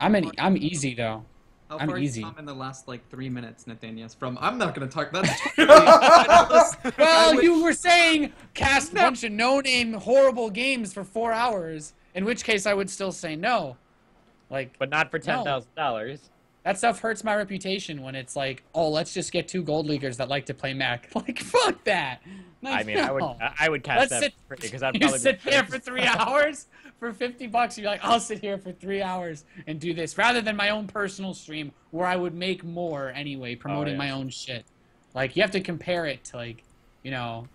I'm easy though. How I'm far have you easy. come in the last like 3 minutes, Nathanias? From I'm not gonna talk. That's totally Well, you were saying cast a bunch of no-name horrible games for 4 hours. In which case, I would still say no. Like, But not for no. $10,000. That stuff hurts my reputation when it's like, oh, let's just get 2 gold leaguers that like to play mech. Like, fuck that. Like, I mean, no. I would cast that for free because I'd You probably sit there for 3 hours for $50. You're like, I'll sit here for 3 hours and do this rather than my own personal stream where I would make more anyway promoting my own shit. Like, you have to compare it to like, you know,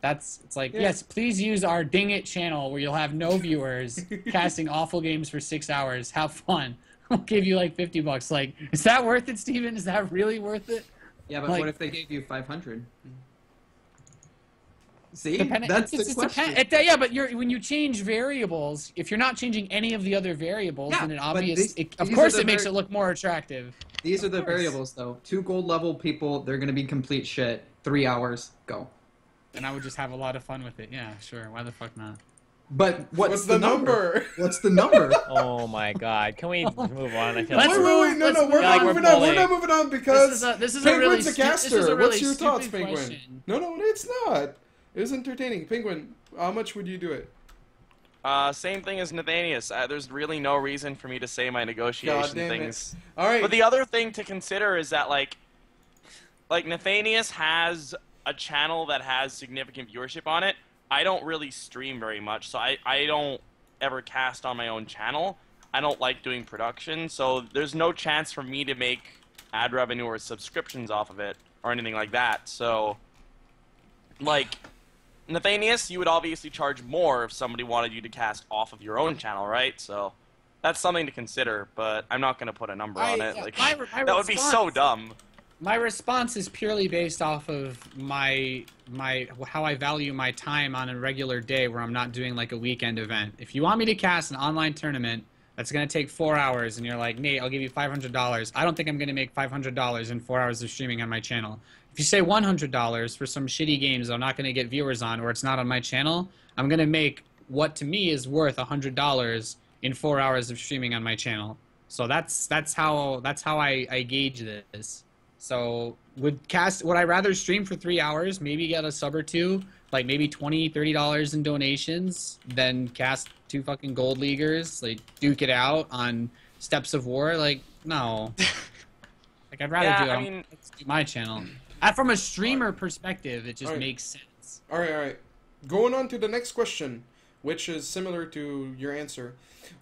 it's like, yes, please use our Ding It channel where you'll have no viewers casting awful games for 6 hours. Have fun. I'll give you like $50. Like, is that worth it, Steven? Is that really worth it? Yeah, but like, what if they gave you 500? See, Depending, that's the question. yeah, but when you change variables, if you're not changing any of the other variables, then of course it makes it look more attractive. These are the variables, though. 2 gold level people, they're gonna be complete shit. 3 hours, go. And I would just have a lot of fun with it. Yeah, sure. Why the fuck not? But what's the number? What's the Oh number? Oh my god. Can we move on? I feel Let's like Wait, no, we're not moving on. We're not moving on because this is a really Penguin's a caster. What's your thoughts, stupid Penguin? question. No, it's not. It was entertaining. Penguin, how much would you do it? Same thing as Nathanias. There's really no reason for me to say my negotiation things. All right. But the other thing to consider is that like Nathanias has a channel that has significant viewership on it. I don't really stream very much, so I don't ever cast on my own channel. I don't like doing production, so there's no chance for me to make ad revenue or subscriptions off of it or anything like that. So, like, Nathanias, you would obviously charge more if somebody wanted you to cast off of your own channel, right? So that's something to consider, but I'm not going to put a number on it. Like, that would be so dumb. My response is purely based off of how I value my time on a regular day where I'm not doing like a weekend event. If you want me to cast an online tournament that's going to take 4 hours and you're like, Nate, I'll give you $500, I don't think I'm going to make $500 in 4 hours of streaming on my channel. If you say $100 for some shitty games I'm not going to get viewers on or it's not on my channel, I'm going to make what to me is worth $100 in 4 hours of streaming on my channel. So that's how I gauge this. So would I rather stream for 3 hours, maybe get a sub or two, like maybe $20, $30 in donations, than cast 2 fucking gold leaguers, like duke it out on Steps of War? Like, no. Like, I'd rather let's do my channel. From a streamer perspective, it just makes sense. All right. Going on to the next question, which is similar to your answer.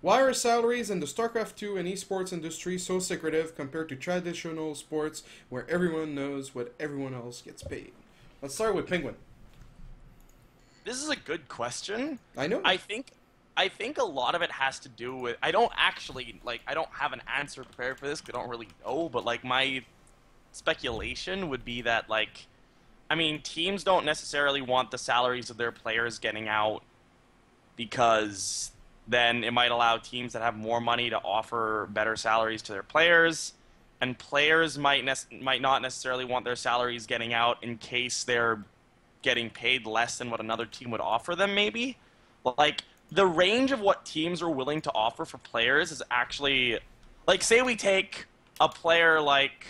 Why are salaries in the Starcraft 2 and esports industry so secretive compared to traditional sports where everyone knows what everyone else gets paid? Let's start with Penguin. This is a good question. I know. I think a lot of it has to do with I don't have an answer prepared for this because I don't really know, but like my speculation would be that teams don't necessarily want the salaries of their players getting out because then it might allow teams that have more money to offer better salaries to their players, and players might not necessarily want their salaries getting out in case they're getting paid less than what another team would offer them, maybe. Like, the range of what teams are willing to offer for players is actually, like, say we take a player like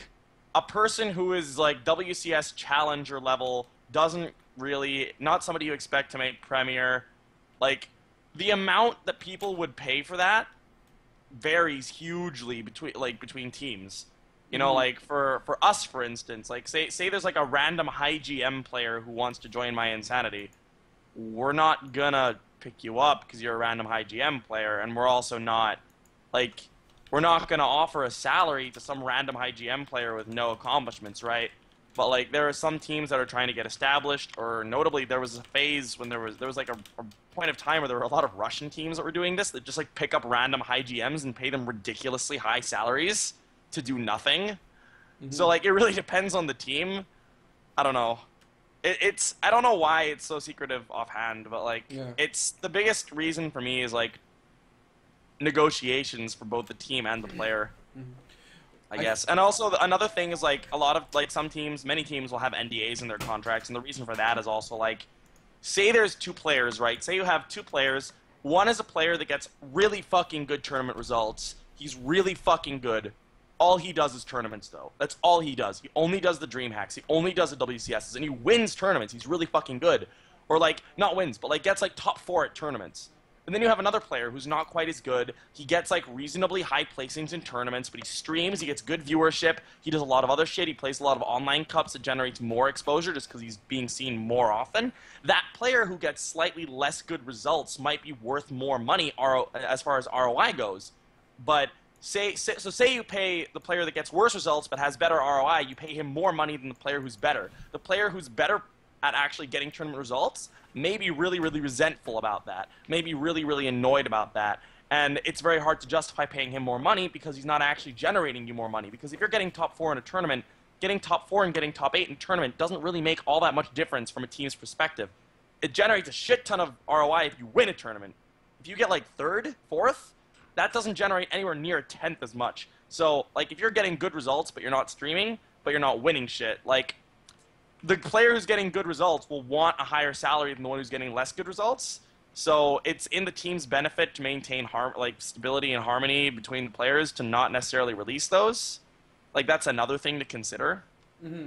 a person who is like WCS challenger level, not somebody you expect to make Premier, like, the amount that people would pay for that varies hugely between teams. You know, like for us, for instance, like say there's like a random high GM player who wants to join my Insanity. We're not gonna pick you up because you're a random high GM player, and we're also not we're not gonna offer a salary to some random high GM player with no accomplishments, right? But like there are some teams that are trying to get established, or notably there was a phase when there was like a point of time where there were a lot of Russian teams that were doing this, that just like pick up random high GMs and pay them ridiculously high salaries to do nothing. So like it really depends on the team. I don't know. I don't know why it's so secretive offhand, but like it's the biggest reason for me is like negotiations for both the team and the player. I guess. And also, another thing is, like, a lot of, like, some teams, many teams will have NDAs in their contracts, and the reason for that is also, like, say there's 2 players, right? Say you have 2 players. One is a player that gets really fucking good tournament results. He's really fucking good. All he does is tournaments, though. That's all he does. He only does the dream hacks. He only does the WCSs, and he wins tournaments. He's really fucking good. Or, like, not wins, but, like, gets, like, top 4 at tournaments. And then you have another player who's not quite as good. He gets, like, reasonably high placings in tournaments, but he streams, he gets good viewership, he does a lot of other shit, he plays a lot of online cups that generates more exposure just because he's being seen more often. That player who gets slightly less good results might be worth more money as far as ROI goes. But say you pay the player that gets worse results but has better ROI, you pay him more money than the player who's better. The player who's better at actually getting tournament results may be really, really resentful about that, may be really, really annoyed about that, and it's very hard to justify paying him more money because he's not actually generating you more money. Because if you're getting top 4 in a tournament, getting top 4 and getting top 8 in a tournament doesn't really make all that much difference from a team's perspective. It generates a shit ton of ROI if you win a tournament. If you get like 3rd, 4th, that doesn't generate anywhere near a 10th as much. So, like, if you're getting good results but you're not streaming, but you're not winning shit, like, the player who's getting good results will want a higher salary than the one who's getting less good results. So it's in the team's benefit to maintain stability and harmony between the players to not necessarily release those. Like, that's another thing to consider. Mm-hmm.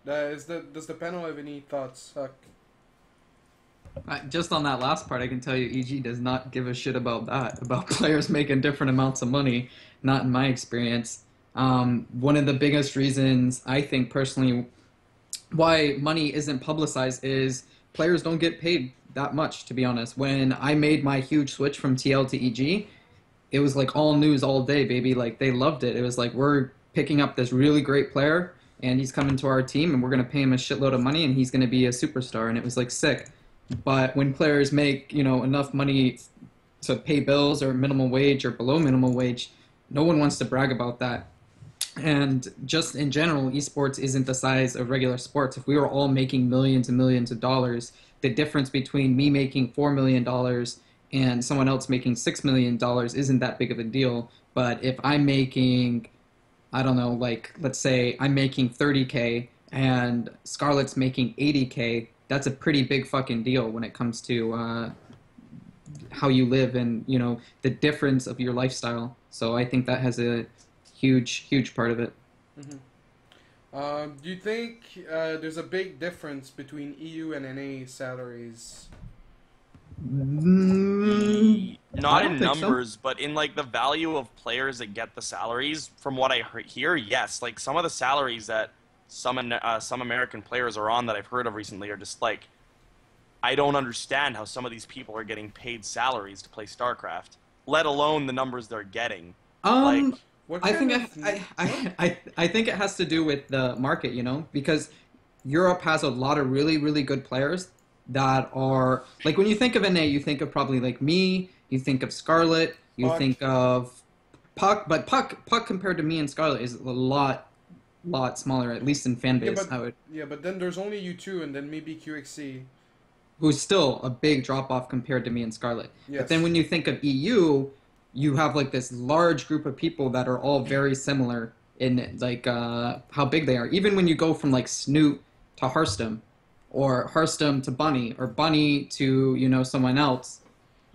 Does the panel have any thoughts, HuK? Just on that last part, I can tell you EG does not give a shit about that, about players making different amounts of money, not in my experience. One of the biggest reasons I think personally why money isn't publicized is players don't get paid that much, to be honest. When I made my huge switch from TL to EG, it was like all news all day, baby. Like, they loved it. It was like, we're picking up this really great player, and he's coming to our team, and we're going to pay him a shitload of money, and he's going to be a superstar, and it was like sick. But when players make, you know, enough money to pay bills or minimum wage or below minimum wage, no one wants to brag about that. And just in general, esports isn't the size of regular sports. If we were all making millions and millions of dollars, the difference between me making $4 million and someone else making $6 million isn't that big of a deal. But if I'm making, I don't know, like, let's say I'm making 30K and Scarlett's making 80K, that's a pretty big fucking deal when it comes to how you live and, you know, the difference of your lifestyle. So I think that has a huge part of it. Mm-hmm. Do you think there's a big difference between EU and NA salaries? Not in numbers, but in, like, the value of players that get the salaries. From what I hear, yes. Like, some of the salaries that some American players are on that I've heard of recently are just like, I don't understand how some of these people are getting paid salaries to play Starcraft, let alone the numbers they're getting. Like, I think it has to do with the market, you know, because Europe has a lot of really good players that are, like, when you think of NA, you think of probably like me, you think of Scarlett, you HuK. think of HuK, but HuK compared to me and Scarlett is a lot smaller, at least in fan base. But then there's only you two, and then maybe QXC, who's still a big drop off compared to me and Scarlett. Yes. But then when you think of EU, you have like this large group of people that are all very similar in like how big they are. Even when you go from like Snoot to Hearthstone, or Hearthstone to Bunny, or Bunny to, you know, someone else,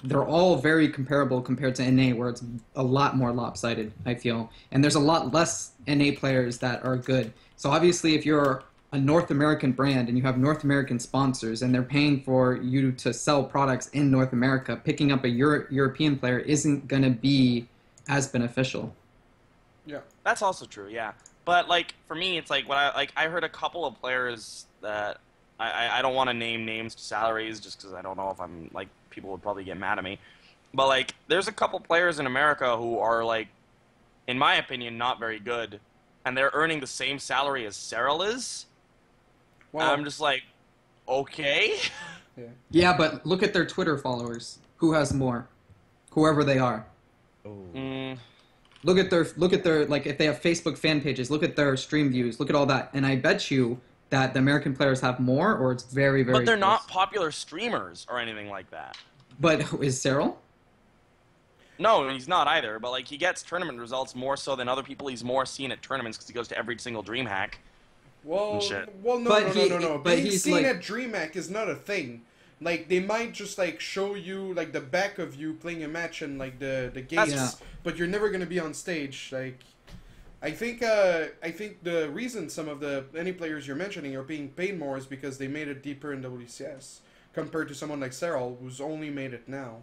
they're all very comparable compared to NA, where it's a lot more lopsided, I feel. And there's a lot less NA players that are good. So obviously if you're a North American brand and you have North American sponsors and they're paying for you to sell products in North America, picking up a European player isn't going to be as beneficial. Yeah. That's also true, yeah. But, like, for me, it's like, I heard a couple of players that, I don't want to name names to salaries just because I don't know if I'm, like, people would probably get mad at me. But, like, there's a couple players in America who are, like, in my opinion, not very good, and they're earning the same salary as Cyril is. Wow. And I'm just like, okay. Yeah, but look at their Twitter followers. Who has more? Whoever they are. Look at their like, if they have Facebook fan pages, look at their stream views, look at all that, and I bet you that the American players have more, or it's very But they're close. not popular streamers or anything like that. But is Cyril? No, he's not either. But like, he gets tournament results more so than other people. He's more seen at tournaments because he goes to every single DreamHack. Well, Shit. well, no, But no, he- no, no, no. but Being he's seen like- at DreamHack is not a thing. Like, they might just like show you like the back of you playing a match and like the gates, Yeah. but you're never gonna be on stage. Like, I think the reason some of the any players you're mentioning are being paid more is because they made it deeper in WCS compared to someone like Cyril who's only made it now.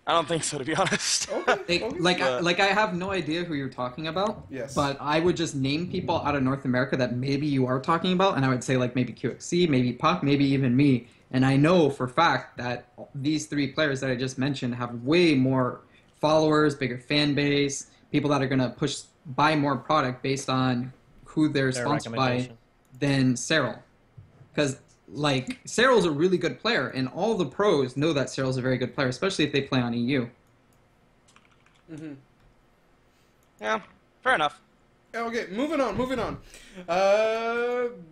I don't think so, to be honest. Okay. Like I have no idea who you're talking about. Yes. But I would just name people out of North America that maybe you are talking about, and I would say like maybe QXC, maybe Puck, maybe even me. And I know for a fact that these three players that I just mentioned have way more followers, bigger fan base, people that are gonna buy more product based on who they're Their sponsored by recommendation. than Cyril. Because like Cyril's a really good player, and all the pros know that Cyril's a very good player, especially if they play on EU. Mm-hmm. Yeah, fair enough. Okay, moving on.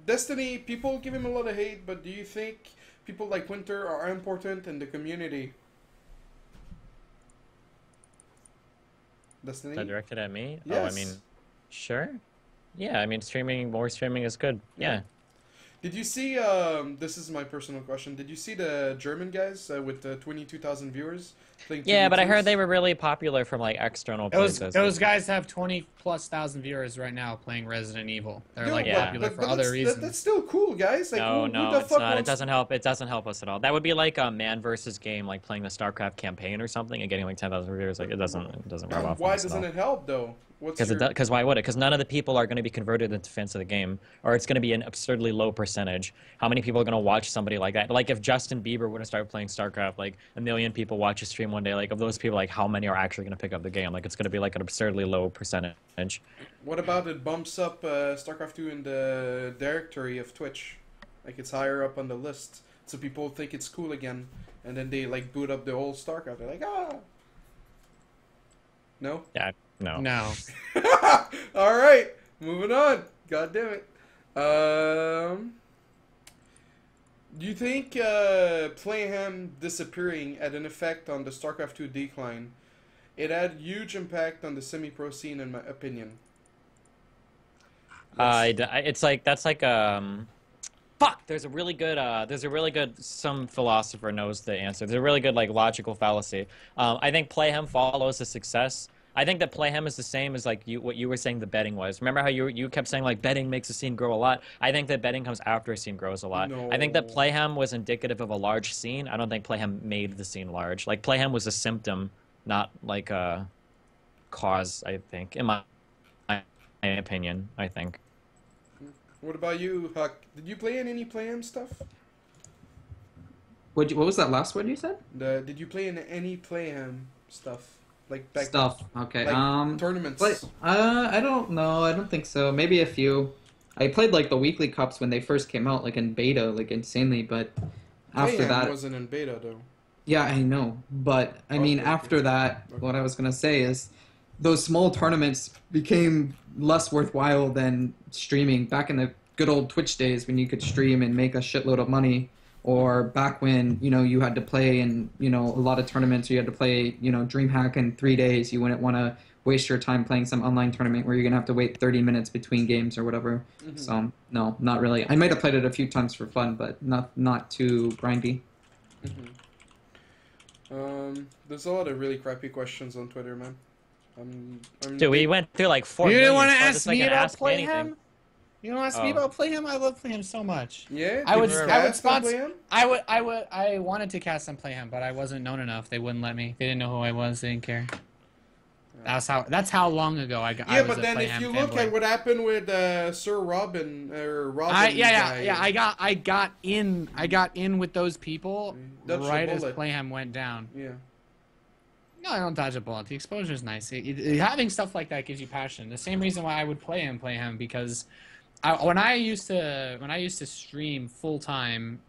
Destiny, people give him a lot of hate, but do you think people like Winter are important in the community? Destiny? Is that directed at me? Yes. Oh, I mean, sure. Yeah, I mean, more streaming is good. Yeah. Did you see, this is my personal question, did you see the German guys with the 22,000 viewers playing Yeah, but I 2v2s? heard they were really popular from like external places. Those guys have 20,000+ viewers right now playing Resident Evil. They're Yeah, like Yeah. popular but for other that's, reasons. That's still cool, guys. Like, No, who no, the it's fuck not. It wants... doesn't help. It doesn't help us at all. That would be like a man versus game, like playing the Starcraft campaign or something and getting like 10,000 viewers. Like it doesn't rub off. Why doesn't it help, though? Because why would it? Because none of the people are going to be converted into fans of the game, or it's going to be an absurdly low percentage. How many people are going to watch somebody like that? Like if Justin Bieber would have started playing StarCraft, like 1 million people watch his stream one day. Like of those people, like how many are actually going to pick up the game? Like it's going to be like an absurdly low percentage. What about it bumps up StarCraft 2 in the directory of Twitch? Like it's higher up on the list, so people think it's cool again, and then they like boot up the whole StarCraft. They're like, ah. No. Yeah, no. No. All right, moving on. God damn it. Do you think Playham disappearing had an effect on the StarCraft 2 decline? It had huge impact on the semi-pro scene, in my opinion. It's like that's like fuck. There's a really good some philosopher knows the answer. There's a really good like logical fallacy. I think Playham follows the success. I think that Playham is the same as like what you were saying the betting was. Remember how you kept saying like betting makes a scene grow a lot? I think that betting comes after a scene grows a lot. No. I think that Playham was indicative of a large scene. I don't think Playham made the scene large. Like Playham was a symptom, not like a cause, I think. In my opinion, I think. What about you, HuK? Did you play in any Playham stuff? What was that last word you said? Did you play in any Playham stuff? Like back Stuff. Okay. like tournaments. I don't know. I don't think so. Maybe a few. I played like the weekly cups when they first came out, like in beta, like insanely. But after Playham that, wasn't in beta though. yeah, I know. But I mean, Okay. after that, Okay. what I was gonna say is, those small tournaments became less worthwhile than streaming. Back in the good old Twitch days when you could stream and make a shitload of money, or back when you had to play in a lot of tournaments, or you had to play DreamHack in 3 days. You wouldn't want to waste your time playing some online tournament where you're gonna have to wait 30 minutes between games or whatever. Mhm. So no, not really. I might have played it a few times for fun, but not too grindy. There's a lot of really crappy questions on Twitter, man. Dude, we went through like 4 You didn't million, want to so I'm ask just not me gonna about ask anything. Playham? You don't ask me Oh. about Playham? I love Playham so much. Yeah, I would did you I would cast on sponsor. Playham? I wanted to cast on Playham, but I wasn't known enough. They wouldn't let me. They didn't know who I was. They didn't care. That's how long ago I got. Yeah, I was but a then if Playham you look fanboy. at what happened with Sir Robin or Robin, I got in with those people Dodged a right as bullet. Playham went down. Yeah. No, I don't dodge a bullet. The exposure is nice. Having stuff like that gives you passion. The same reason why I would play him because when I used to stream full time,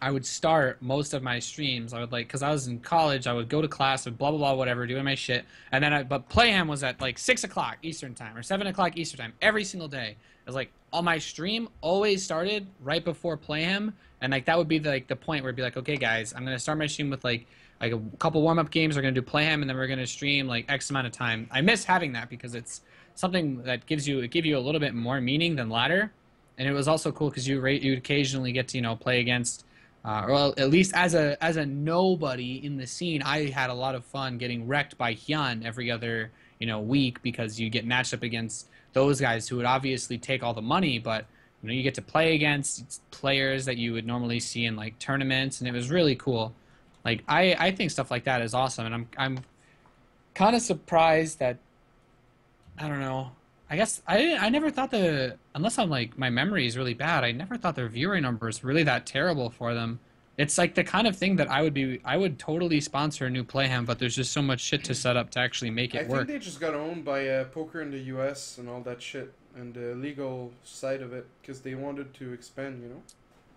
I would start most of my streams. I would like, because I was in college, I would go to class, would blah blah blah whatever, doing my shit, and then but Playham was at like 6 o'clock Eastern time or 7 o'clock Eastern time every single day. It was like on my stream always started right before Playham, and like that would be the point where it'd be like, okay guys, I'm gonna start my stream with like a couple warm up games. We're gonna do Playham, and then we're gonna stream like X amount of time. I miss having that because it's something that give you a little bit more meaning than ladder, and it was also cool because you occasionally get to play against. Or at least as a nobody in the scene, I had a lot of fun getting wrecked by Hyun every other week because you get matched up against those guys who would obviously take all the money, but you get to play against players that you would normally see in like tournaments, and it was really cool. Like I think stuff like that is awesome, and I'm kind of surprised that I don't know. I guess I never thought unless I'm like my memory is really bad, I never thought their viewer numbers were really that terrible for them. It's like the kind of thing that I would totally sponsor a new Playham, but there's just so much shit to set up to actually make it work. I think they just got owned by poker in the U.S. and all that shit and the legal side of it because they wanted to expand.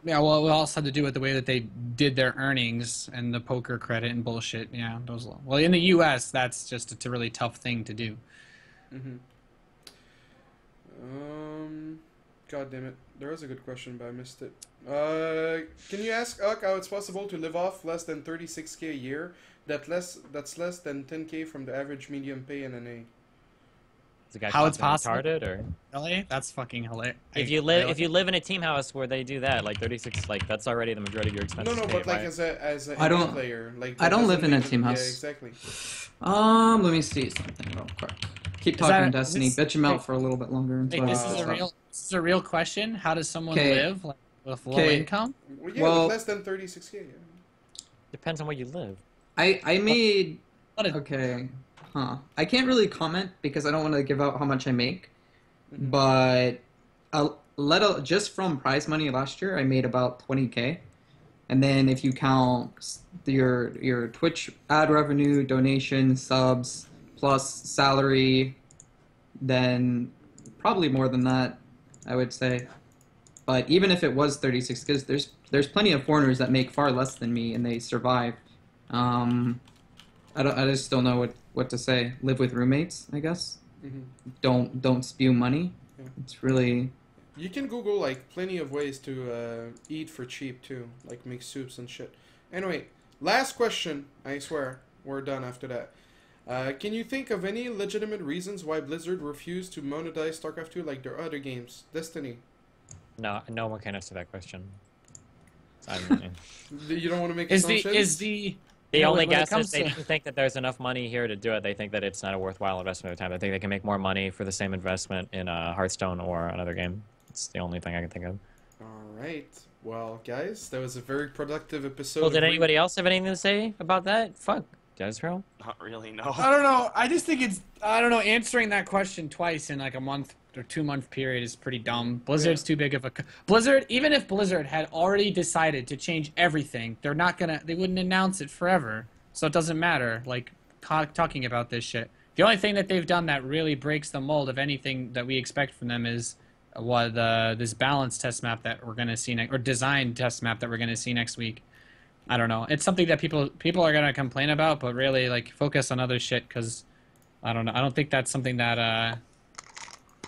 Yeah, well, it also had to do with the way that they did their earnings and the poker credit and bullshit. Yeah, well, in the U.S., that's just it's a really tough thing to do. Mm-hmm. God damn it. There was a good question, but I missed it. Can you ask HuK how it's possible to live off less than 36K a year? That's less than 10K from the average medium pay in NA. Is the guy How it's possible? possible? Retarded, or Really? That's fucking hilarious. if you live in a team house where they do that, like 36, like that's already the majority of your expenses. No, paid, but like right? as a I NA don't- player, like I don't that live in a doesn't team make- house. Yeah, exactly. Let me see something real quick. Keep Is talking that- Destiny. this- Bitch him out for a little bit longer until Like, I this stop. is a real question. How does someone 'Kay. live like, with low 'Kay. income? Well, yeah, Well- with less than 36K. Yeah. Depends on where you live. I made What a- okay, I can't really comment because I don't want to give out how much I make, Mhm. but just from prize money last year, I made about 20K, and then if you count your Twitch ad revenue, donation, subs, plus salary, then probably more than that, I would say. But even if it was 36, because there's plenty of foreigners that make far less than me and they survive. I just don't know what to say. Live with roommates, I guess. Mhm. Don't spew money. Yeah. It's really You can Google like plenty of ways to eat for cheap too, like make soups and shit. Anyway, last question. I swear we're done after that. Can you think of any legitimate reasons why Blizzard refused to monetize StarCraft 2 like their other games? Destiny. No one can answer that question. You don't want to make Is assumptions? the The only when it guess is comes they to- don't think that there's enough money here to do it. They think that it's not a worthwhile investment of time. They think they can make more money for the same investment in Hearthstone or another game. It's the only thing I can think of. All right. Well, guys, that was a very productive episode. Well, did of anybody else have anything to say about that? Fuck, desRow. Not really, no. I don't know. I just think answering that question twice in like a month or 2 month period is pretty dumb. Blizzard's too big of a Blizzard. Even if Blizzard had already decided to change everything, they wouldn't announce it forever. So it doesn't matter. Like talking about this shit. The only thing that they've done that really breaks the mold of anything that we expect from them is this balance test map that we're gonna see or design test map that we're gonna see next week. I don't know. It's something that people are gonna complain about, but really like focus on other shit because I don't know. I don't think that's something that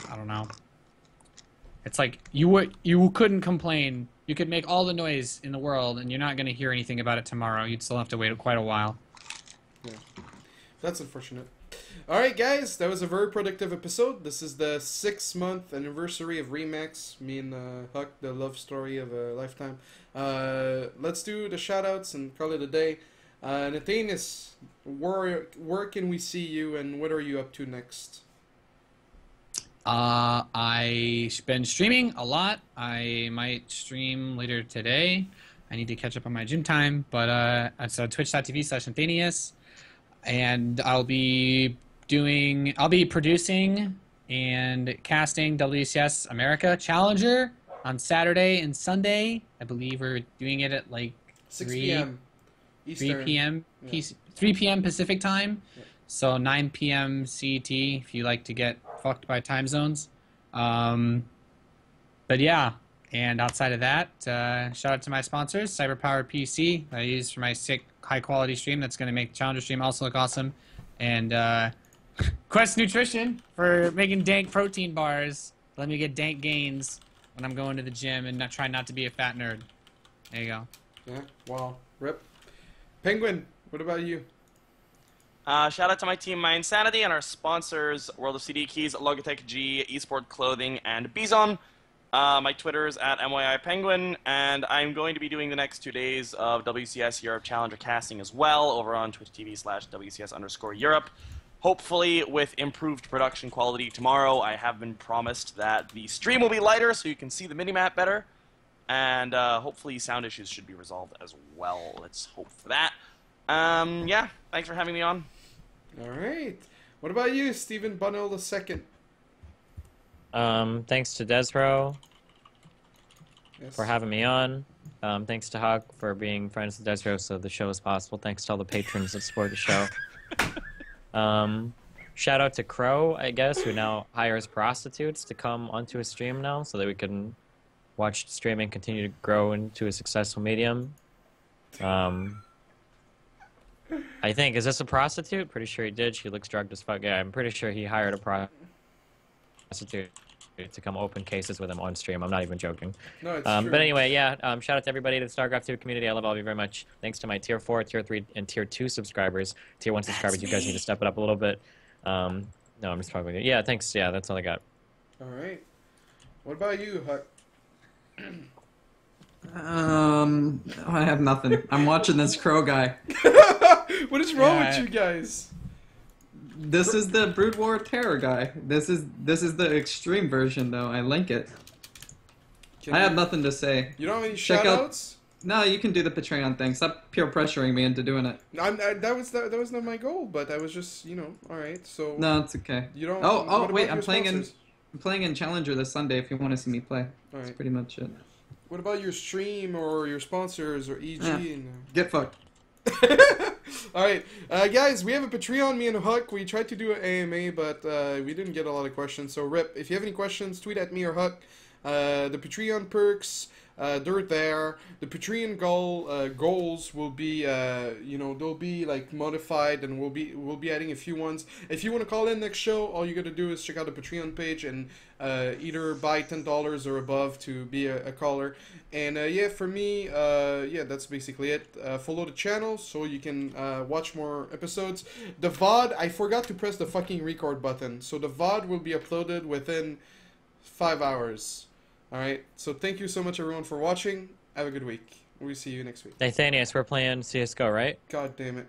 I don't know. It's like you couldn't complain. You could make all the noise in the world, and you're not gonna hear anything about it tomorrow. You'd still have to wait quite a while. Yeah. That's unfortunate. Alright guys, that was a very productive episode. This is the 6-month anniversary of Remax. Me and HuK, the love story of a lifetime. Let's do the shoutouts and call it a day. Nathanias, where can we see you and what are you up to next? I've been streaming a lot. I might stream later today. I need to catch up on my gym time, but it's twitch.tv/Nathanias. And I'll be producing and casting WCS America Challenger on Saturday and Sunday. I believe we're doing it at like 6 3 p.m. Eastern. 3 p.m. Yeah. 3 p.m. Pacific time. Yeah. So 9 p.m. CET if you like to get fucked by time zones. But yeah, And outside of that, shout out to my sponsors, CyberPower PC, that I use for my sick, high-quality stream that's going to make the Challenger stream also look awesome. And Quest Nutrition for making dank protein bars. Let me get dank gains when I'm going to the gym and try not to be a fat nerd. There you go. Yeah, wow. Rip. Penguin, what about you? Shout out to my team, My Insanity, and our sponsors, World of CD Keys, Logitech G, Esport Clothing, and Bizon. My Twitter is at MYIPenguin, and I'm going to be doing the next 2 days of WCS Europe Challenger casting as well over on Twitch TV/WCS_Europe. Hopefully with improved production quality tomorrow. I have been promised that the stream will be lighter so you can see the minimap better. And hopefully sound issues should be resolved as well. Let's hope for that. Yeah, thanks for having me on. All right. What about you, Stephen Bunnell II? Thanks to desRow Yes. for having me on. Thanks to HuK for being friends with desRow so the show is possible. Thanks to all the patrons that support the show. Shout out to Crow, I guess, who now hires prostitutes to come onto his stream now so that we can watch streaming continue to grow into a successful medium. I think, is this a prostitute? Pretty sure he did. She looks drugged as fuck. Yeah, I'm pretty sure he hired a prostitute to come open cases with him on stream. I'm not even joking. No, it's true. But anyway, yeah, shout out to everybody to the Starcraft 2 community. I love all of you very much. Thanks to my Tier 4, Tier 3, and Tier 2 subscribers. Tier 1 subscribers, you guys need to step it up a little bit. No, I'm just probably... Yeah, thanks. Yeah, that's all I got. All right. What about you, HuK? I have nothing. I'm watching this Crow guy. What is wrong with you guys? This is the Brood War Terror guy. This is the extreme version, though. I link it. I have nothing to say. You don't have any Check shout-outs? No, you can do the Patreon thing. Stop peer pressuring me into doing it. That was not my goal, but I was just, all right. So No, it's okay. you don't. Oh, what wait, about I'm your sponsors? playing in Challenger this Sunday if you want to see me play. All That's right. pretty much it. What about your stream or your sponsors or EG? Yeah. Get fucked. All right, guys, we have a Patreon, me and HuK. We tried to do an AMA, but we didn't get a lot of questions. So, Rip, if you have any questions, tweet at me or HuK. The Patreon perks, they're there. The Patreon goals will be, they'll be like modified, and we'll be adding a few ones. If you want to call in next show, all you got to do is check out the Patreon page and either buy $10 or above to be a caller. And yeah, for me, yeah, that's basically it. Follow the channel so you can watch more episodes. The VOD, I forgot to press the fucking record button, so the VOD will be uploaded within 5 hours. Alright, so thank you so much everyone for watching. Have a good week. We'll see you next week. Nathanias, we're playing CSGO, right? God damn it.